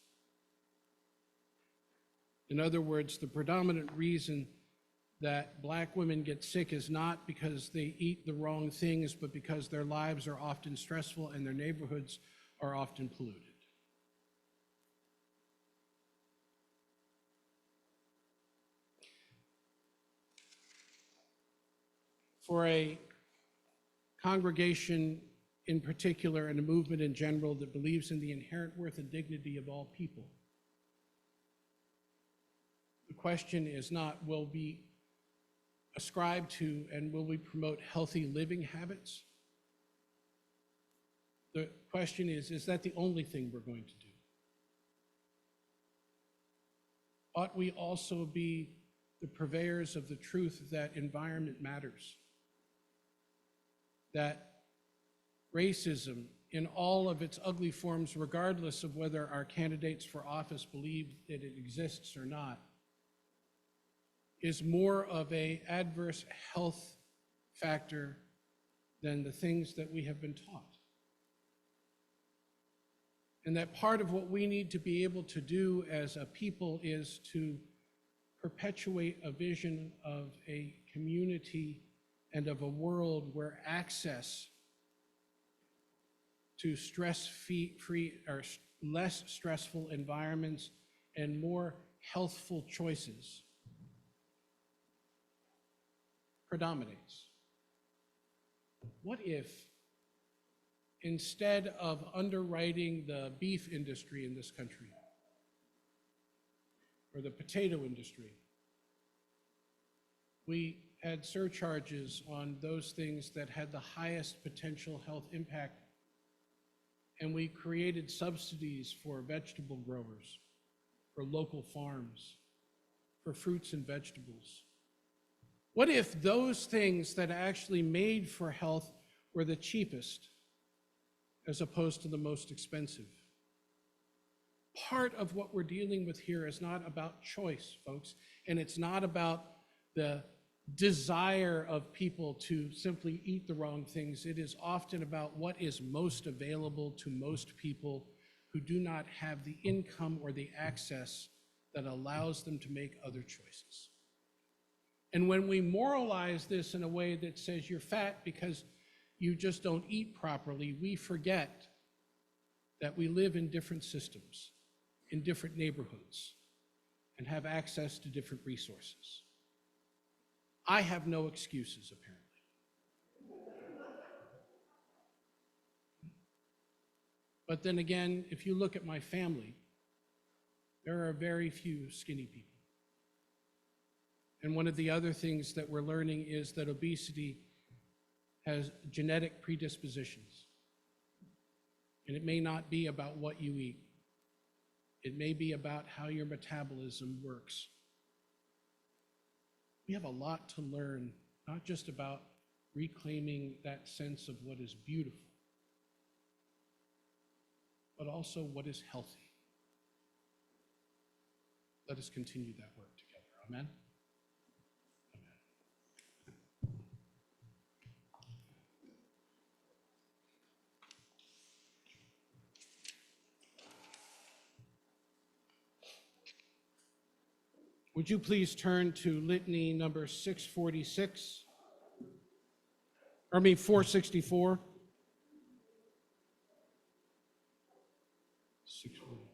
In other words, the predominant reason that Black women get sick is not because they eat the wrong things, but because their lives are often stressful and their neighborhoods are often polluted. For a congregation in particular and a movement in general that believes in the inherent worth and dignity of all people, the question is not, will we ascribe to and will we promote healthy living habits? The question is that the only thing we're going to do? Ought we also be the purveyors of the truth that environment matters? That racism in all of its ugly forms, regardless of whether our candidates for office believe that it exists or not, is more of an adverse health factor than the things that we have been taught. And that part of what we need to be able to do as a people is to perpetuate a vision of a community and of a world where access to stress-free or less stressful environments and more healthful choices predominates. What if, instead of underwriting the beef industry in this country or the potato industry, we had surcharges on those things that had the highest potential health impact, and we created subsidies for vegetable growers, for local farms, for fruits and vegetables? What if those things that actually made for health were the cheapest as opposed to the most expensive? Part of what we're dealing with here is not about choice, folks, and it's not about the desire of people to simply eat the wrong things. It is often about what is most available to most people who do not have the income or the access that allows them to make other choices. And when we moralize this in a way that says you're fat because you just don't eat properly, we forget that we live in different systems, in different neighborhoods, and have access to different resources. I have no excuses, apparently. But then again, if you look at my family, there are very few skinny people. And one of the other things that we're learning is that obesity has genetic predispositions. And it may not be about what you eat. It may be about how your metabolism works. We have a lot to learn, not just about reclaiming that sense of what is beautiful, but also what is healthy. let us continue that work together. Amen. Would you please turn to litany number 646? 464. 640.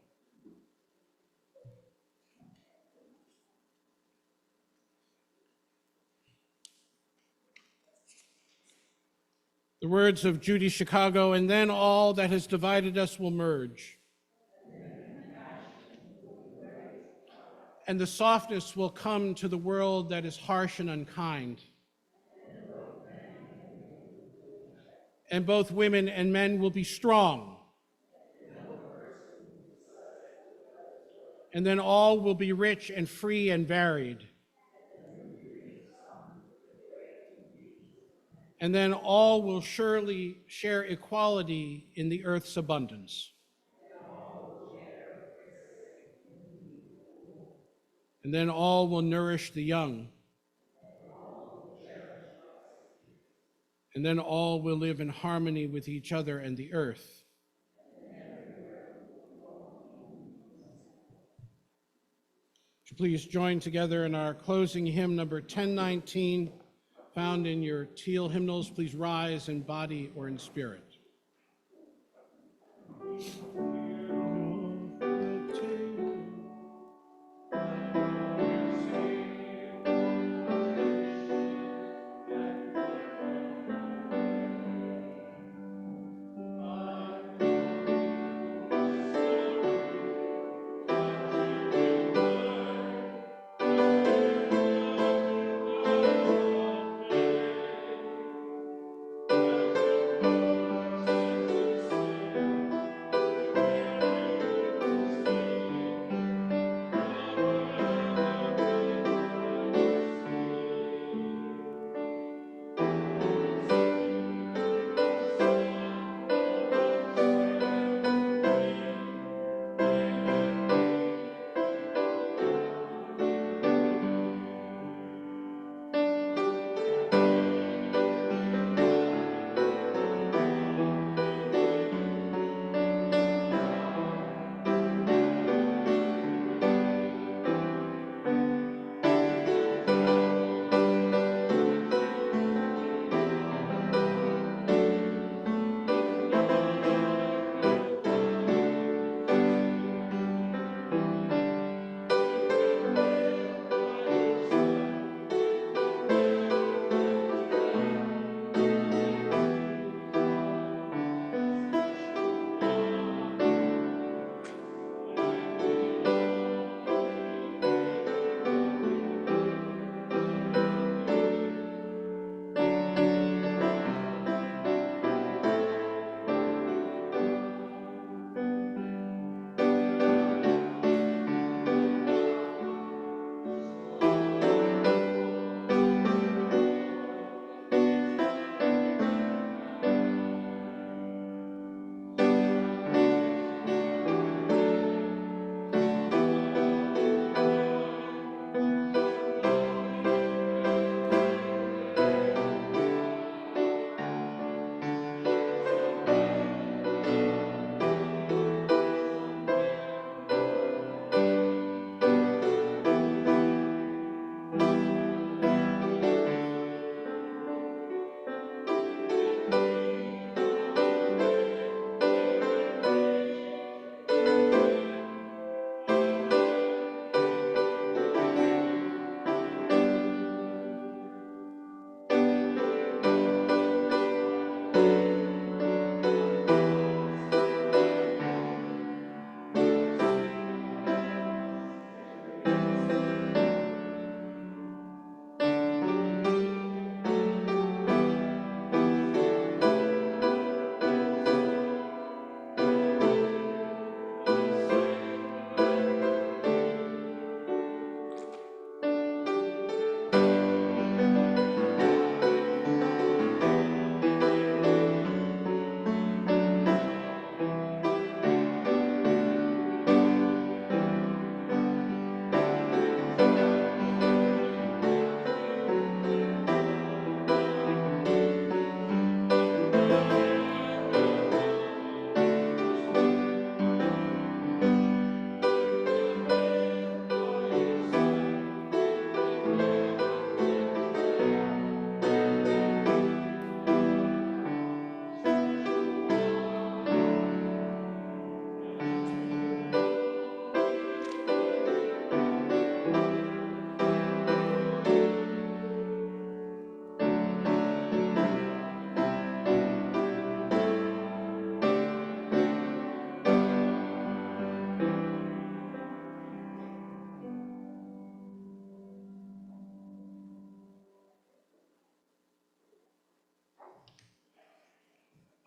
The words of Judy Chicago, and then all that has divided us will merge. And the softness will come to the world that is harsh and unkind. And both women and men will be strong. And then all will be rich and free and varied. And then all will surely share equality in the earth's abundance. And then all will nourish the young. And then all will live in harmony with each other and the earth. Would you please join together in our closing hymn number 1019, found in your teal hymnals. Please rise in body or in spirit.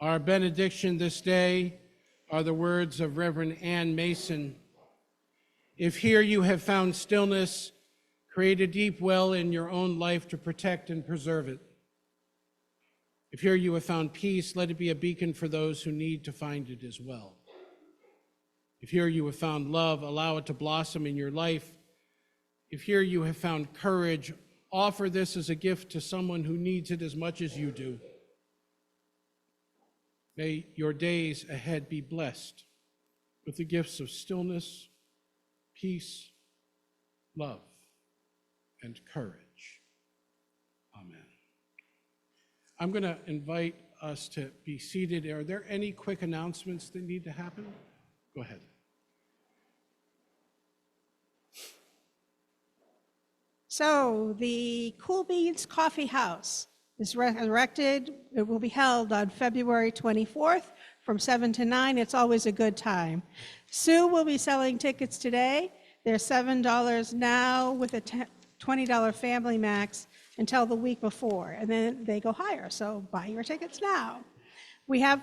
Our benediction this day are the words of Reverend Ann Mason. If here you have found stillness, create a deep well in your own life to protect and preserve it. If here you have found peace, let it be a beacon for those who need to find it as well. If here you have found love, allow it to blossom in your life. If here you have found courage, offer this as a gift to someone who needs it as much as you do. May your days ahead be blessed with the gifts of stillness, peace, love, and courage. Amen. I'm going to invite us to be seated. Are there any quick announcements that need to happen? Go ahead. So the Cool Beans Coffee House is erected. It will be held on February 24th from 7 to 9. It's always a good time. Sue will be selling tickets today. They're $7 now with a $20 family max until the week before, and then they go higher, so buy your tickets now. We have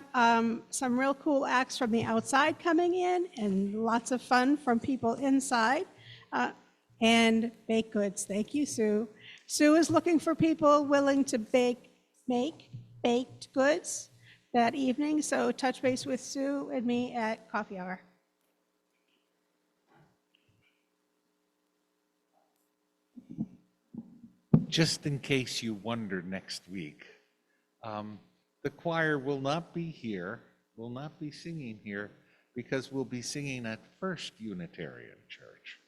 some real cool acts from the outside coming in and lots of fun from people inside. And baked goods. Thank you, Sue. Sue is looking for people willing to make baked goods that evening, so touch base with Sue and me at coffee hour. Just in case you wonder next week, the choir will not be here, will not be singing here, because we'll be singing at First Unitarian Church.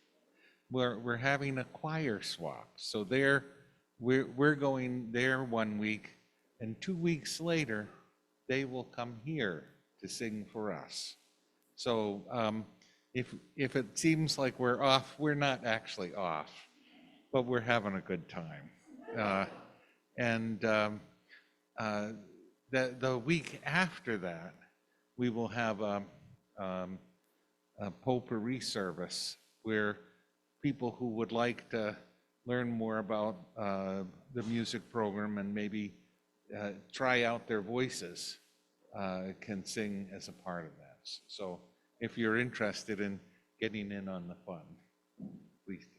We're having a choir swap. So we're going there 1 week, and 2 weeks later, they will come here to sing for us. So if it seems like we're off, we're not actually off, but we're having a good time. The week after that, we will have a potpourri service where people who would like to learn more about the music program and maybe try out their voices can sing as a part of that. So if you're interested in getting in on the fun, please do.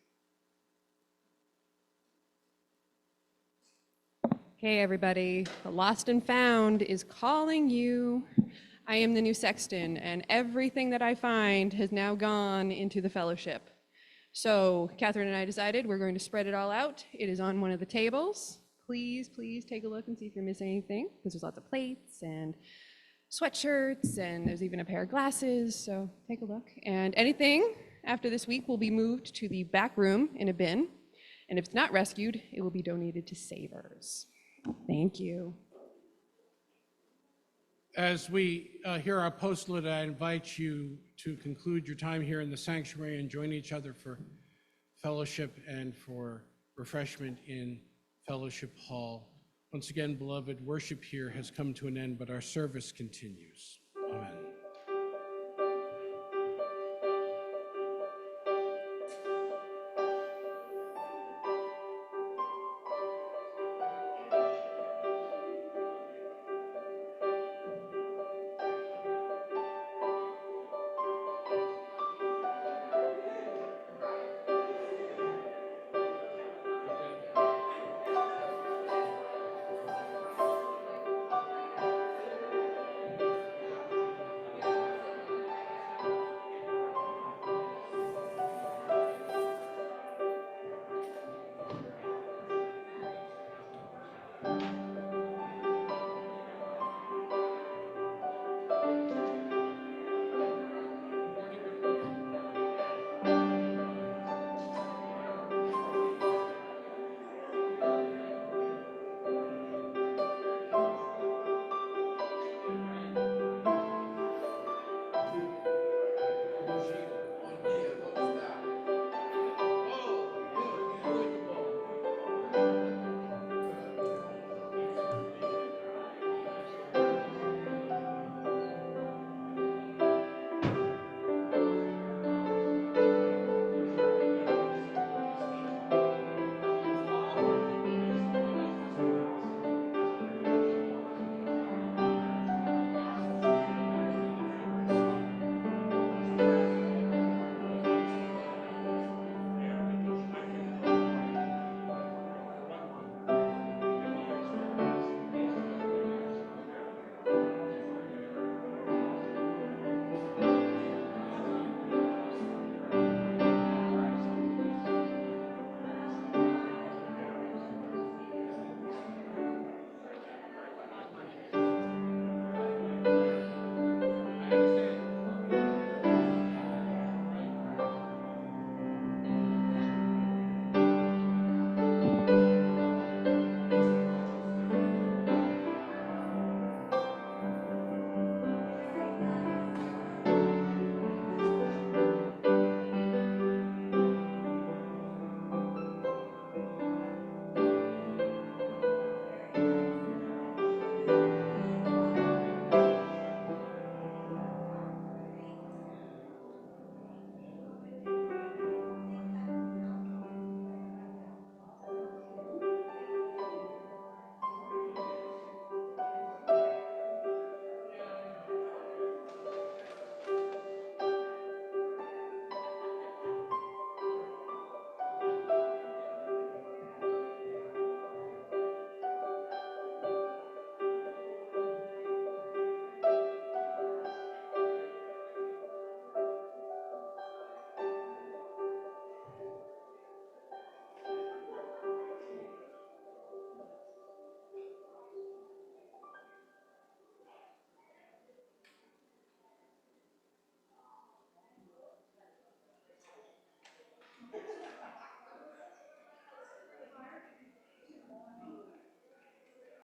Okay, everybody, the Lost and Found is calling you. I am the new sexton, and everything that I find has now gone into the fellowship. So Catherine and I decided we're going to spread it all out. It is on one of the tables. Please, please take a look and see if you're missing anything, because there's lots of plates and sweatshirts, and there's even a pair of glasses, so take a look. And anything after this week will be moved to the back room in a bin, and if it's not rescued, it will be donated to Savers. Thank you. As we hear our postlude, I invite you to conclude your time here in the sanctuary and join each other for fellowship and for refreshment in Fellowship Hall. Once again, beloved, worship here has come to an end, but our service continues. Amen.